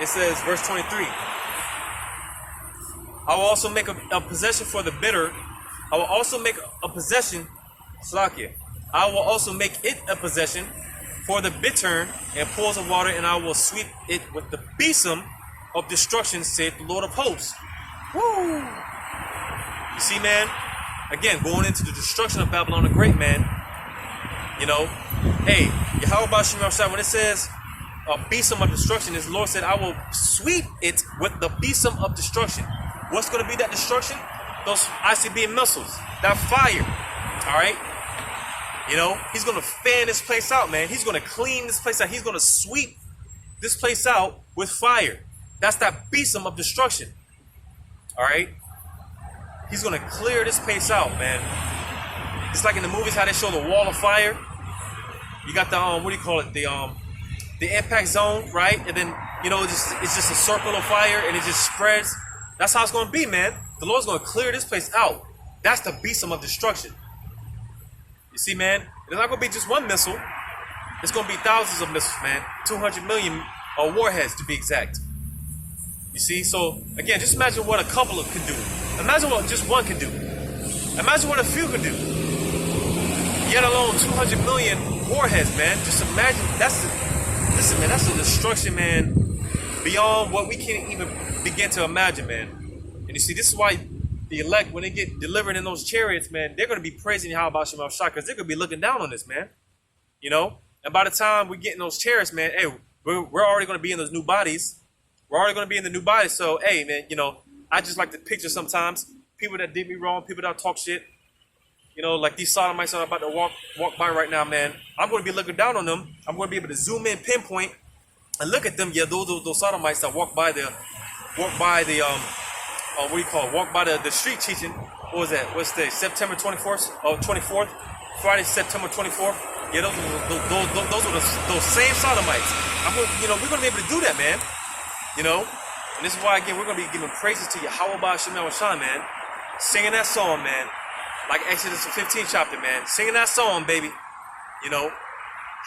It says, verse 23. I will also make a possession for the bitter. I will also make a possession, Slakia. I will also make it a possession for the bittern and pools of water, and I will sweep it with the besom of destruction, saith the Lord of hosts. Woo! You see, man? Again, going into the destruction of Babylon the Great, man. You know, hey, Yahweh Shema Shai, when it says a besom of destruction, the Lord said, I will sweep it with the besom of destruction. What's going to be that destruction? Those ICBM missiles, that fire. All right? You know, he's going to fan this place out, man. He's going to clean this place out. He's going to sweep this place out with fire. That's that besom of destruction. All right? He's going to clear this place out, man. It's like in the movies how they show the wall of fire. You got the, what do you call it? The impact zone, right? And then, you know, it's just a circle of fire and it just spreads. That's how it's going to be, man. The Lord's going to clear this place out. That's the besom of destruction. You see, man? It's not going to be just one missile. It's going to be thousands of missiles, man. 200 million warheads, to be exact. You see? So, again, just imagine what a couple of can do. Imagine what just one can do. Imagine what a few can do. Yet alone 200 million warheads, man. Just imagine. Listen, man, that's a destruction, man, beyond what we can't even begin to imagine, man. And you see, this is why the elect, when they get delivered in those chariots, man, they're going to be praising Yahweh Shema Shai, because they're going to be looking down on this, man. You know? And by the time we get in those chariots, man, hey, we're already going to be in those new bodies. We're already going to be in the new bodies. So, hey, man, you know, I just like to picture sometimes people that did me wrong, people that talk shit. You know, like these sodomites that are about to walk by right now, man. I'm going to be looking down on them. I'm going to be able to zoom in, pinpoint, and look at them. Yeah, those sodomites that walk by the what do you call it? Walk by the street teaching. What was that? What's the September 24th or 24th? Friday, September 24th. Yeah, those were those same sodomites. We're going to be able to do that, man. You know, and this is why again we're going to be giving praises to Yahweh Shema Shai, man. Singing that song, man. Like Exodus 15 chapter, man. Singing that song, baby. You know?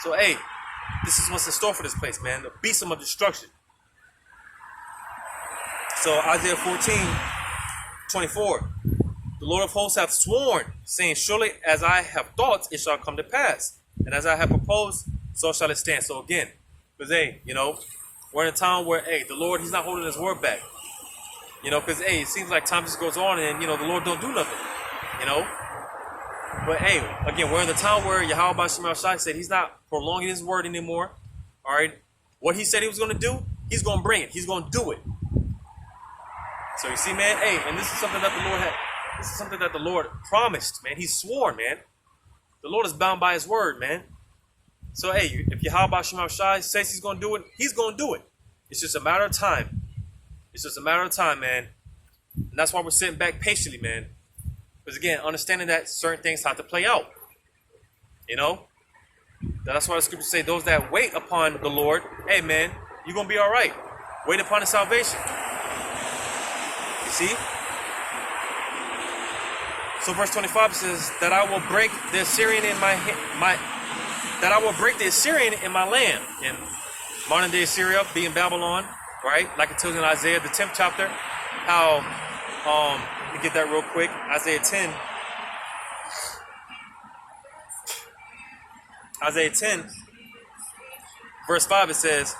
So, hey, this is what's in store for this place, man. The besom of destruction. So, Isaiah 14:24. The Lord of hosts hath sworn, saying, surely as I have thought, it shall come to pass. And as I have proposed, so shall it stand. So, again, because, hey, you know, we're in a time where, hey, the Lord, he's not holding his word back. You know, because, hey, it seems like time just goes on and, you know, the Lord don't do nothing. You know, but hey, again, we're in the time where Yahweh Shema Shai said he's not prolonging his word anymore. All right, what he said he was going to do, he's going to bring it. He's going to do it. So you see, man, hey, and this is something that the Lord had. This is something that the Lord promised, man. He swore, man. The Lord is bound by his word, man. So hey, if Yahweh Shema Shai says he's going to do it, he's going to do it. It's just a matter of time. It's just a matter of time, man. And that's why we're sitting back patiently, man. Because again, understanding that certain things have to play out. You know? That's why the scriptures say those that wait upon the Lord, hey man, you're going to be all right. Wait upon his salvation. You see? So verse 25 says that I will break the Assyrian in that I will break the Assyrian in my land. In modern day Assyria being Babylon, right? Like it tells in Isaiah, the 10th chapter, how, let me get that real quick. Isaiah 10. Isaiah 10, verse 5, it says,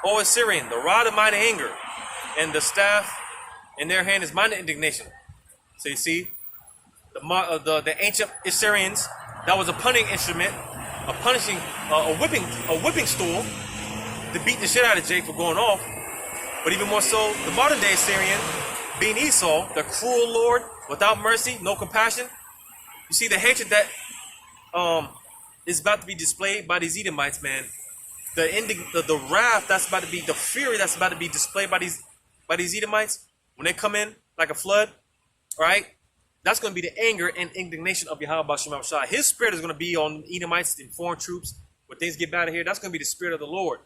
O Assyrian, the rod of mine anger, and the staff in their hand is mine indignation. So you see, the ancient Assyrians, that was a punning instrument, a whipping stool to beat the shit out of Jake for going off. But even more so, the modern day Assyrian, being Esau, the cruel Lord, without mercy, no compassion. You see the hatred that is about to be displayed by these Edomites, man. The wrath that's about to be, the fury that's about to be displayed by these Edomites when they come in like a flood, right? That's going to be the anger and indignation of Yahweh Shem Shai. His spirit is going to be on Edomites and foreign troops. When things get bad here, that's going to be the spirit of the Lord.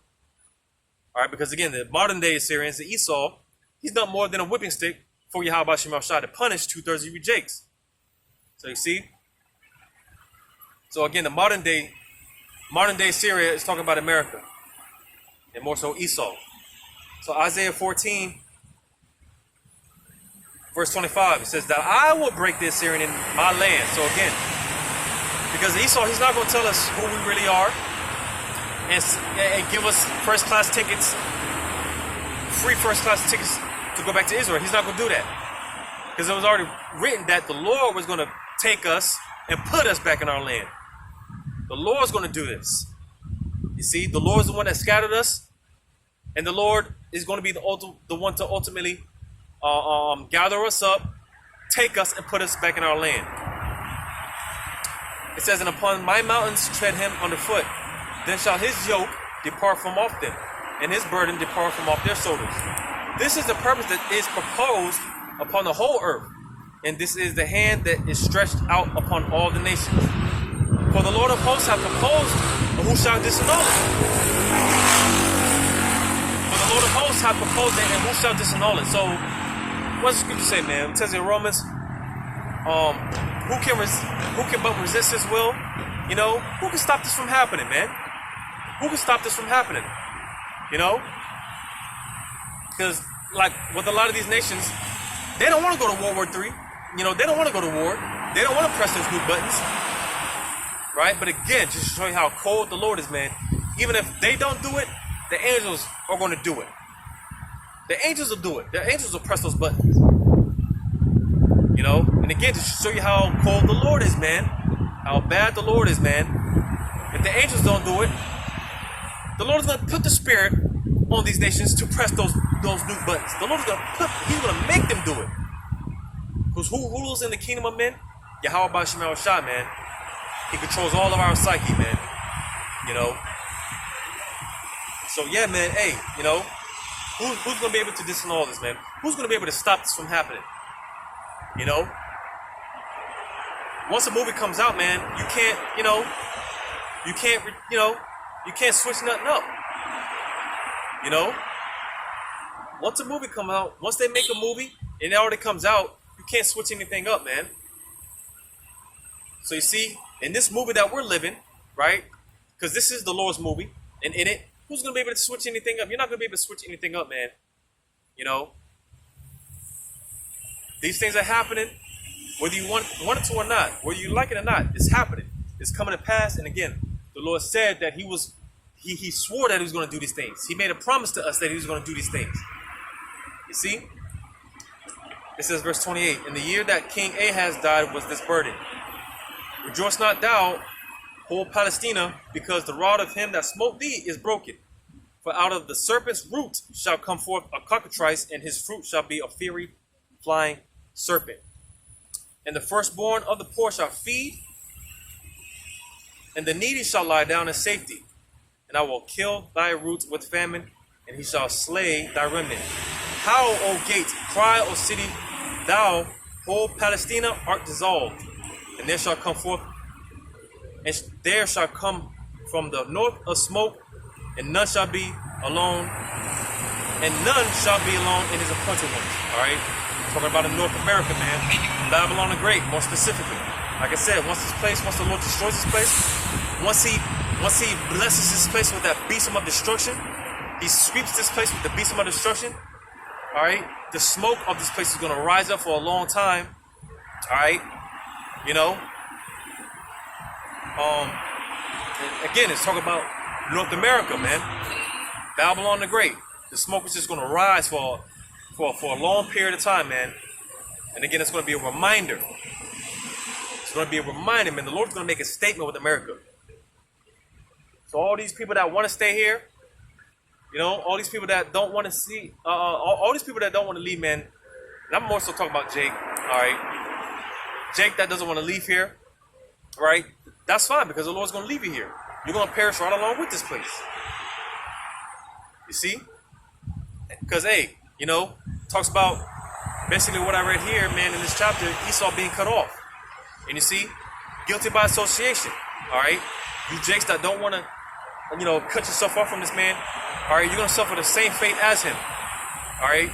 All right, because again, the modern day Assyrians, the Esau, he's not more than a whipping stick for Yahweh Shem Shai to punish 2/3 of you Jakes. So you see? So again, the modern day Syria is talking about America, and more so Esau. So Isaiah 14, verse 25, it says that I will break the Assyrian in my land. So again, because Esau, he's not going to tell us who we really are and give us first-class tickets, free first-class tickets to go back to Israel. He's not going to do that, because it was already written that the Lord was going to take us and put us back in our land. The Lord's going to do this. You see, the Lord's the one that scattered us, and the Lord is going to be the one to ultimately gather us up, take us, and put us back in our land. It says, and upon my mountains tread him underfoot. Then shall his yoke depart from off them, and his burden depart from off their shoulders. This is the purpose that is proposed upon the whole earth, and this is the hand that is stretched out upon all the nations. For the Lord of hosts hath proposed, but who shall disannul it? For the Lord of hosts hath proposed it, and who shall disannul it? So, what does the scripture say, man? It says in Romans, who can but resist his will? You know, who can stop this from happening, man? Who can stop this from happening? You know? Because, like, with a lot of these nations, they don't want to go to World War III. You know, they don't want to go to war. They don't want to press those new buttons. Right? But again, just to show you how cold the Lord is, man. Even if they don't do it, the angels are going to do it. The angels will do it. The angels will press those buttons. You know? And again, just to show you how cold the Lord is, man. How bad the Lord is, man. If the angels don't do it, the Lord is going to put the spirit on these nations to press those new buttons. The Lord is going to he's going to make them do it. Because who rules in the kingdom of men? Yahweh Shem Shai, man. He controls all of our psyche, man. You know? So, yeah, man, hey, you know, who's going to be able to disannul this, man? Who's going to be able to stop this from happening? You know? Once a movie comes out, man, you can't, you can't switch nothing up. You know? Once a movie comes out, once they make a movie and it already comes out, you can't switch anything up, man. So you see, in this movie that we're living, right? Because this is the Lord's movie, and in it, who's going to be able to switch anything up? You're not going to be able to switch anything up, man. You know? These things are happening, whether you want it to or not, whether you like it or not, it's happening. It's coming to pass, and again, the Lord said that He swore that He was going to do these things. He made a promise to us that He was going to do these things. You see? It says, verse 28, in the year that King Ahaz died was this burden. Rejoice not thou, whole Palestina, because the rod of him that smote thee is broken. For out of the serpent's root shall come forth a cockatrice, and his fruit shall be a fiery flying serpent. And the firstborn of the poor shall feed, and the needy shall lie down in safety. And I will kill thy roots with famine, and he shall slay thy remnant. Howl, O gates, cry, O city, thou, whole Palestina, art dissolved. And there shall come forth from the north a smoke, and none shall be alone, and none shall be alone in his appointed ones. All right, talking about in North America, man, Babylon the Great, more specifically. Like I said, once the Lord destroys this place, once he blesses this place with that besom of destruction, he sweeps this place with the besom of destruction. All right, the smoke of this place is going to rise up for a long time. All right, you know. Again, it's talking about North America, man. Babylon the Great. The smoke is just going to rise for a long period of time, man. And again, it's going to be a reminder. It's going to be a reminder, man. The Lord's going to make a statement with America. So all these people that want to stay here, you know, all these people that don't want to see, all these people that don't want to leave, man. And I'm more so talking about Jake, all right? Jake that doesn't want to leave here, right? That's fine, because the Lord's going to leave you here. You're going to perish right along with this place. You see? Because, hey, you know, talks about basically what I read here, man, in this chapter, Esau being cut off. And you see, guilty by association, all right? You Jakes that don't want to, you know, cut yourself off from this man, all right, you're going to suffer the same fate as him, all right?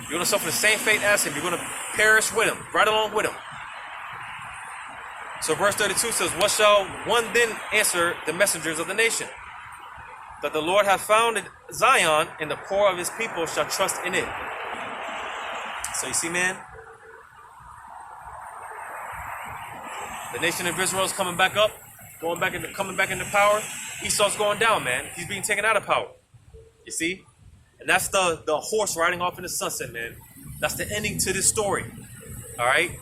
You're going to suffer the same fate as him. You're going to perish with him, right along with him. So verse 32 says, what shall one then answer the messengers of the nation? That the Lord hath founded Zion, and the poor of his people shall trust in it. So you see, man, the nation of Israel is coming back up, coming back into power. Esau's going down, man. He's being taken out of power. You see? And that's the horse riding off in the sunset, man. That's the ending to this story. All right?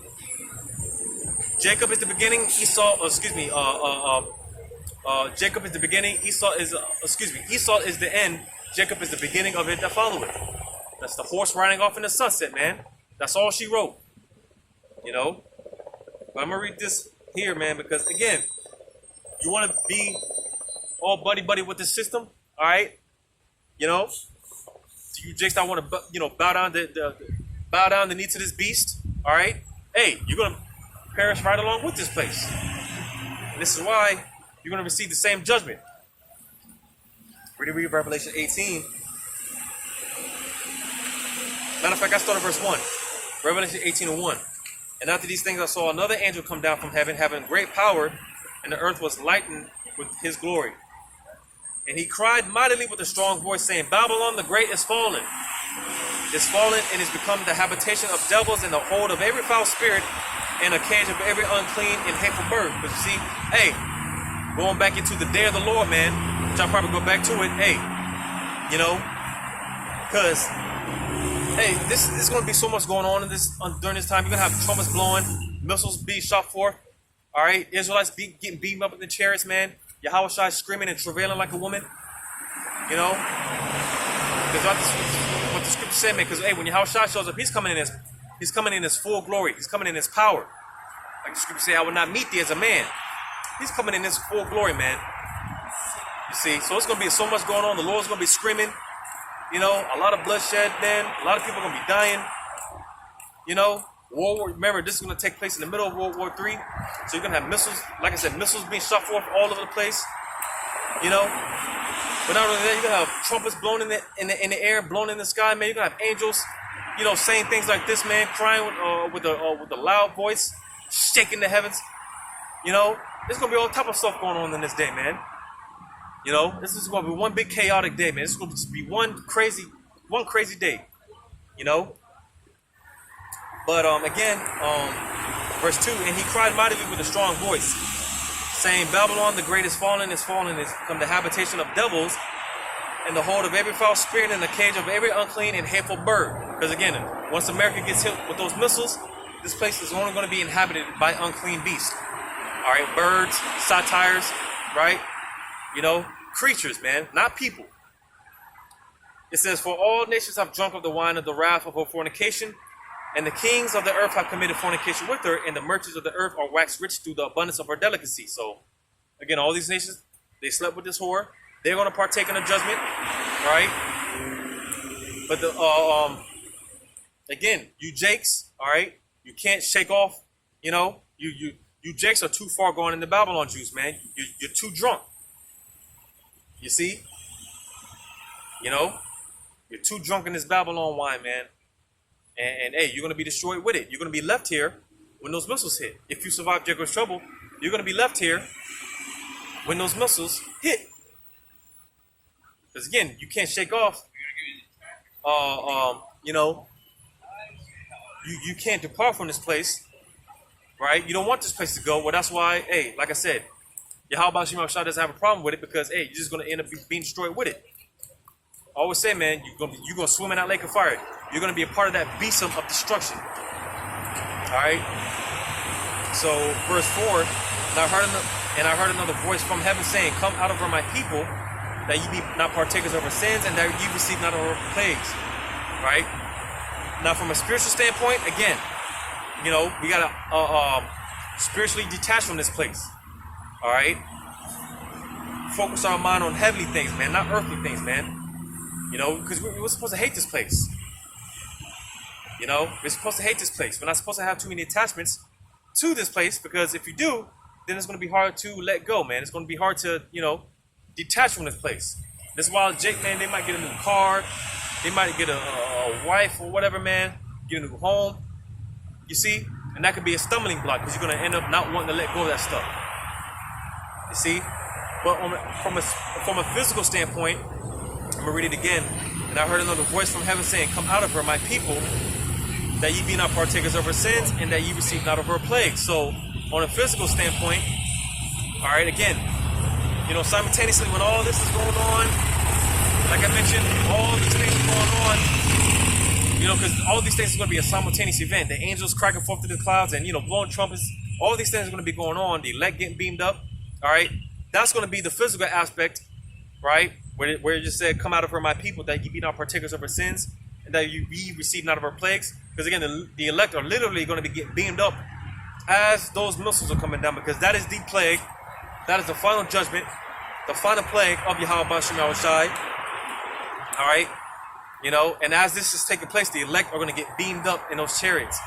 Jacob is the beginning, Esau is the beginning, Esau is the end, Jacob is the beginning of it that follow it. That's the horse riding off in the sunset, man. That's all she wrote. You know? But I'm going to read this here, man, because, again, you want to be all buddy-buddy with the system, all right? You know? To you Jakes that want to, you know, bow down the knee to this beast, all right? Hey, you're going to perish right along with this place. And this is why you're going to receive the same judgment. Read Revelation 18. Matter of fact, I start at verse 1. Revelation 18:1. And after these things I saw another angel come down from heaven, having great power, and the earth was lightened with his glory. And he cried mightily with a strong voice, saying, Babylon the Great is fallen. Is fallen, and is become the habitation of devils, and the hold of every foul spirit, and a cage of every unclean and hateful bird. But you see, hey, going back into the day of the Lord, man, which I'll probably go back to it, hey, you know, because, hey, this is going to be so much going on during this time. You're going to have trumpets blowing, missiles being shot forth, all right, Israelites getting beaten up in the chariots, man, Yahushua screaming and travailing like a woman, you know, because what the scripture said, man, because, hey, when Yahushua shows up, he's coming in his full glory. He's coming in his power. Like the scripture say, I will not meet thee as a man. He's coming in his full glory, man. You see, so it's going to be so much going on. The Lord's going to be screaming. You know, a lot of bloodshed, man. A lot of people are going to be dying. You know, remember, this is going to take place in the middle of World War III. So you're going to have missiles, like I said, missiles being shot forth all over the place. You know, but not only that, you're going to have trumpets blown in the air, blown in the sky, man. You're going to have angels, you know, saying things like this, man, crying with a loud voice, shaking the heavens. You know, there's going to be all type of stuff going on in this day, man. You know, this is going to be one big chaotic day, man. This is going to be one crazy day, you know. But again, verse 2, and he cried mightily with a strong voice, saying, Babylon the Great is fallen, is become the habitation of devils, and the hold of every foul spirit, and the cage of every unclean and hateful bird. Because again, once America gets hit with those missiles, this place is only going to be inhabited by unclean beasts. All right, birds, satires, right? You know, creatures, man, not people. It says, for all nations have drunk of the wine of the wrath of her fornication, and the kings of the earth have committed fornication with her, and the merchants of the earth are waxed rich through the abundance of her delicacy. So, again, all these nations, they slept with this whore. They're going to partake in the judgment, right? But again, you Jakes, all right, you can't shake off, you know, you Jakes are too far gone in the Babylon juice, man. You're too drunk. You see? You know? You're too drunk in this Babylon wine, man. And hey, you're going to be destroyed with it. You're going to be left here when those missiles hit. If you survive Jacob's trouble, you're going to be left here when those missiles hit. Because again, you can't shake off. You know, you can't depart from this place, right? You don't want this place to go. Well, that's why, hey, like I said, Yahweh Shema Shah doesn't have a problem with it because, hey, you're just going to end up being destroyed with it. I always say, man, you're gonna swim in that lake of fire. You're gonna be a part of that besom of destruction. All right. So verse 4, and I heard another voice from heaven saying, "Come out of her, my people, that ye be not partakers of her sins, and that ye receive not of her plagues." Right. Now, from a spiritual standpoint, again, you know, we gotta spiritually detach from this place. All right. Focus our mind on heavenly things, man, not earthly things, man. You know, because we're supposed to hate this place. You know, we're supposed to hate this place. We're not supposed to have too many attachments to this place because if you do, then it's going to be hard to let go, man. It's going to be hard to, you know, detach from this place. This is why Jake, man, they might get a new car. They might get a wife or whatever, man. Get a new home. You see? And that could be a stumbling block because you're going to end up not wanting to let go of that stuff. You see? But from a physical standpoint, I'm going to read it again. "And I heard another voice from heaven saying, Come out of her, my people, that ye be not partakers of her sins, and that ye receive not of her plagues." So, on a physical standpoint, all right, again, you know, simultaneously when all this is going on, like I mentioned, all these things are going on, you know, because all these things are going to be a simultaneous event. The angels cracking forth through the clouds and, you know, blowing trumpets. All these things are going to be going on. The elect getting beamed up, all right? That's going to be the physical aspect, right? Where it just said, "Come out of her, my people, that ye be not partakers of her sins, and that ye receive not of her plagues." Because again, the elect are literally going to be getting beamed up as those missiles are coming down, because that is the plague. That is the final judgment, the final plague of Yahweh Shema Shai. All right, you know, and as this is taking place, the elect are going to get beamed up in those chariots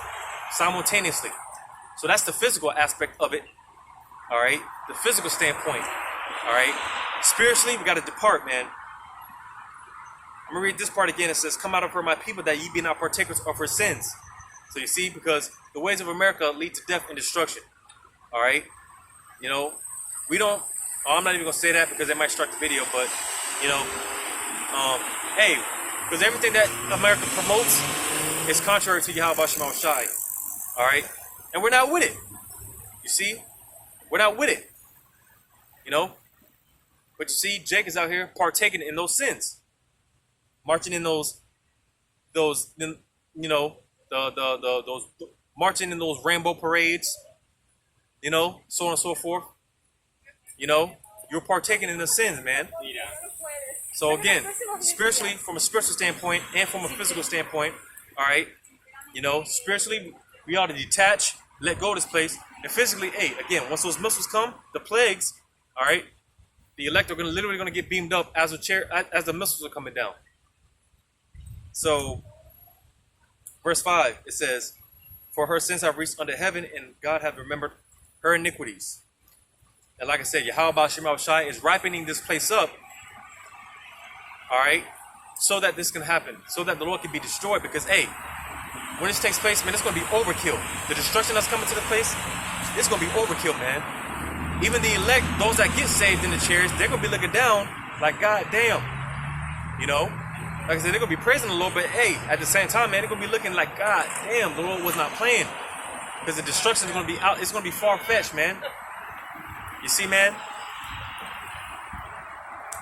simultaneously. So that's the physical aspect of it. All right, the physical standpoint. All right. Spiritually, we got to depart, man. I'm going to read this part again. It says, "Come out of her, my people, that ye be not partakers of her sins." So you see, because the ways of America lead to death and destruction. All right? You know, we don't, I'm not even going to say that because they might strike the video, but, you know, hey, because everything that America promotes is contrary to Yahweh Shema Shai. All right? And we're not with it. You see? We're not with it. You know? But you see, Jake is out here partaking in those sins, marching in those, you know, those marching in those rainbow parades, you know, so on and so forth. You know, you're partaking in the sins, man. So again, spiritually, from a spiritual standpoint and from a physical standpoint, all right, you know, spiritually, we ought to detach, let go of this place, and physically, hey, again, once those missiles come, the plagues, all right. The elect are literally going to get beamed up as the missiles are coming down. So, verse 5, it says, "For her sins have reached unto heaven, and God hath remembered her iniquities." And like I said, Yahweh Shema Shai is ripening this place up, all right, so that this can happen, so that the Lord can be destroyed. Because, hey, when this takes place, man, it's going to be overkill. The destruction that's coming to the place, it's going to be overkill, man. Even the elect, those that get saved in the chariots, they're going to be looking down like, God damn. You know? Like I said, they're going to be praising the Lord, but hey, at the same time, man, they're going to be looking like, God damn, the Lord was not playing. Because the destruction is going to be out. It's going to be far-fetched, man. You see, man?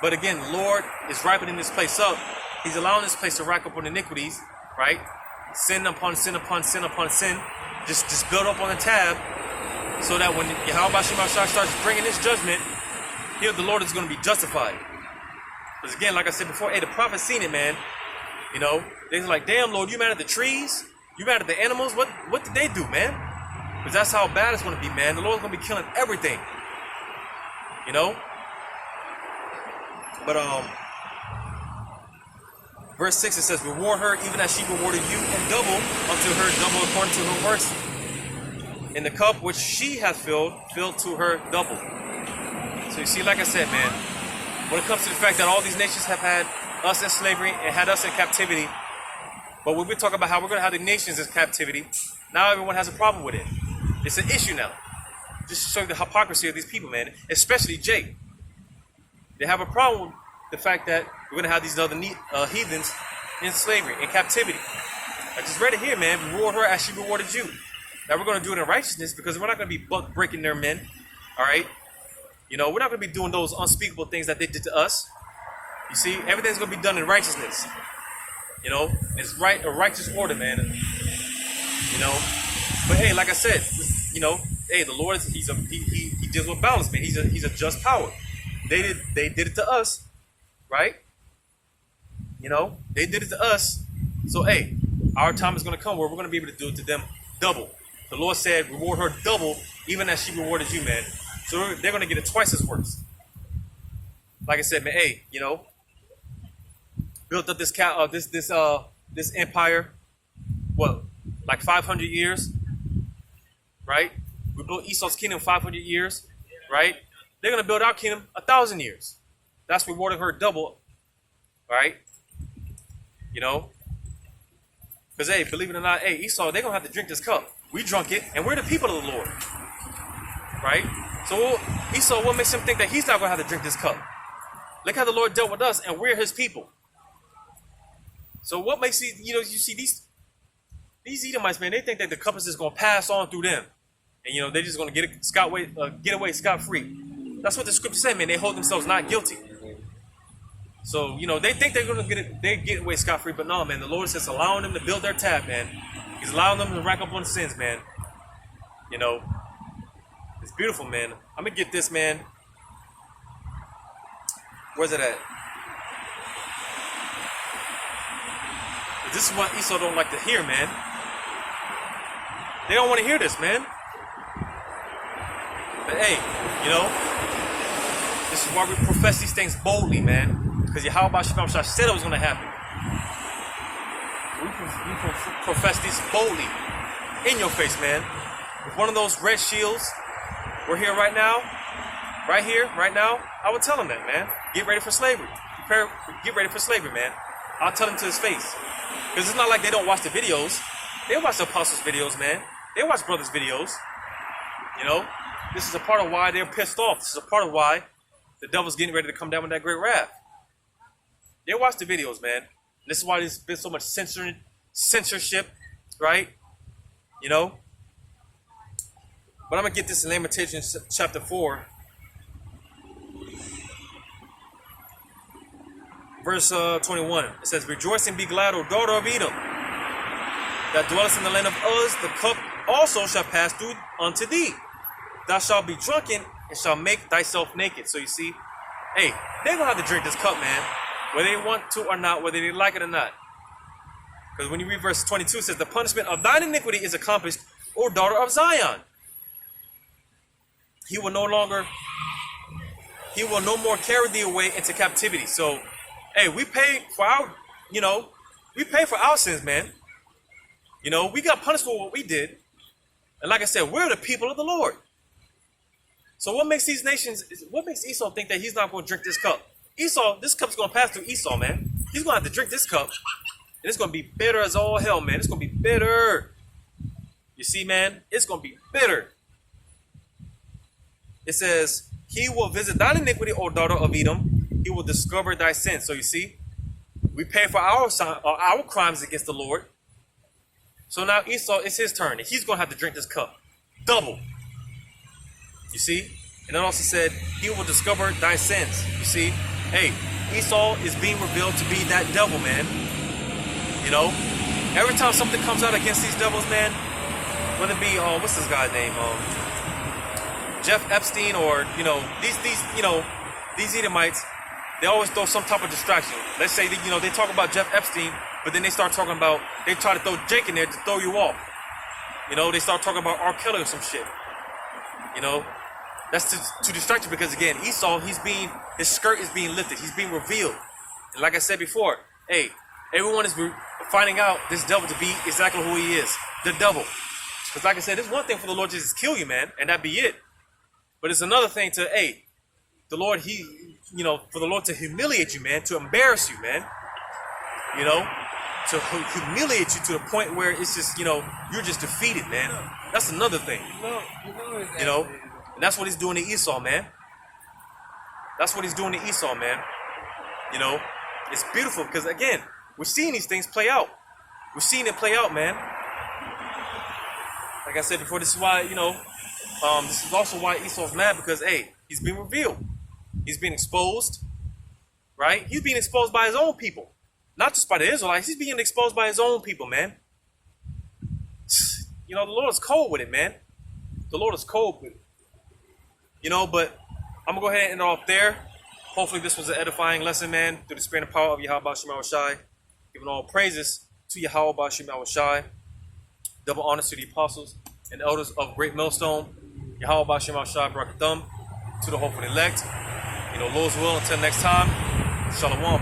But again, the Lord is ripening this place up. He's allowing this place to rack up on iniquities, right? Sin upon sin upon sin upon sin. Just build up on the tab. So that when Yahweh Shema Shai starts bringing his judgment, here the Lord is going to be justified. Because again, like I said before, hey, the prophets seen it, man. You know, they're like, damn, Lord, you mad at the trees? You mad at the animals? What did they do, man? Because that's how bad it's going to be, man. The Lord's going to be killing everything. You know? But, verse 6, it says, "Reward her even as she rewarded you, and double unto her double according to her works. In the cup which she hath filled to her double." So you see, like I said, man, when it comes to the fact that all these nations have had us in slavery and had us in captivity, but when we talk about how we're going to have the nations in captivity, now everyone has a problem with it. It's an issue now. Just to show you the hypocrisy of these people, man, especially Jake. They have a problem with the fact that we're going to have these other heathens in slavery, in captivity. I just read it here, man. Reward her as she rewarded you. Now we're going to do it in righteousness because we're not going to be buck breaking their men. All right? You know, we're not going to be doing those unspeakable things that they did to us. You see, everything's going to be done in righteousness. You know, it's right, a righteous order, man. You know, but hey, like I said, you know, hey, the Lord, he deals with balance, man. He's a just power. They did it to us, right? You know, they did it to us. So hey, our time is going to come where we're going to be able to do it to them double. The Lord said, reward her double, even as she rewarded you, man. So they're going to get it twice as worse. Like I said, man, hey, you know, built up this empire, what, like 500 years, right? We built Esau's kingdom 500 years, right? They're going to build our kingdom 1,000 years. That's rewarding her double, right? You know? Because, hey, believe it or not, hey, Esau, they're going to have to drink this cup. We drunk it, and we're the people of the Lord, right? So Esau, what makes him think that he's not going to have to drink this cup? Look how the Lord dealt with us, and we're his people. So what makes you know, you see these Edomites, man, they think that the cup is just going to pass on through them. And, you know, they're just going to get away scot-free. That's what the scripture said, man. They hold themselves not guilty. So, you know, they think they're going to get away scot-free, but no, man. The Lord is just allowing them to build their tab, man. He's allowing them to rack up on sins, man. You know, it's beautiful, man. I'm going to get this, man. Where's it at? This is what Esau don't like to hear, man. They don't want to hear this, man. But hey, you know, this is why we profess these things boldly, man. Because Yahweh said it was going to happen. We profess these boldly in your face, man. With one of those red shields, we're here right now, right here, right now. I would tell him that, man. Get ready for slavery. Get ready for slavery, man. I'll tell him to his face. Because it's not like they don't watch the videos. They watch the apostles' videos, man. They watch brothers' videos. You know, this is a part of why they're pissed off. This is a part of why the devil's getting ready to come down with that great wrath. They watch the videos, man. This is why there's been so much censorship, right? You know? But I'm going to get this in Lamentations chapter 4. Verse 21. It says, rejoice and be glad, O daughter of Edom, that dwellest in the land of Uz. The cup also shall pass through unto thee. Thou shalt be drunken and shalt make thyself naked. So you see, hey, they're going to have to drink this cup, man. Whether they want to or not, whether they like it or not. Because when you read verse 22, it says, the punishment of thine iniquity is accomplished, O daughter of Zion. He will no more carry thee away into captivity. So, hey, we pay for our, we pay for our sins, man. You know, we got punished for what we did. And like I said, we're the people of the Lord. So what makes Esau think that he's not going to drink this cup? Esau, this cup's going to pass through Esau, man. He's going to have to drink this cup. And it's going to be bitter as all hell, man. It's going to be bitter. You see, man? It's going to be bitter. It says, he will visit thine iniquity, O daughter of Edom. He will discover thy sins. So you see, we pay for our crimes against the Lord. So now Esau, it's his turn. And he's going to have to drink this cup. Double. You see? And it also said, he will discover thy sins. You see? Hey, Esau is being revealed to be that devil, man. You know? Every time something comes out against these devils, man, whether it be, what's this guy's name? Jeff Epstein or, these Edomites, they always throw some type of distraction. Let's say, they talk about Jeff Epstein, but then they start talking about, they try to throw Jake in there to throw you off. They start talking about R. Kelly or some shit. That's to distract you because, again, Esau, his skirt is being lifted. He's being revealed. And like I said before, hey, everyone is finding out this devil to be exactly who he is. The devil. Because like I said, it's one thing for the Lord to just kill you, man, and that be it. But it's another thing to, hey, the Lord, he for the Lord to humiliate you, man, to embarrass you, man. To humiliate you to the point where it's just, you're just defeated, man. That's another thing. And that's what he's doing to Esau, man. That's what he's doing to Esau, man. It's beautiful because, again, we're seeing these things play out. We're seeing it play out, man. Like I said before, this is why, this is also why Esau's mad because, hey, he's being revealed. He's being exposed, right? He's being exposed by his own people. Not just by the Israelites. He's being exposed by his own people, man. The Lord is cold with it, man. The Lord is cold with it. But I'm going to go ahead and end off there. Hopefully this was an edifying lesson, man, through the spirit and power of Yahweh Shema Shai. Giving all praises to Yahweh Shema Shai. Double honors to the apostles and elders of Great Millstone. Yahweh Shema Shai Barakathum. To the hopeful elect. Lord's will, until next time. Shalom.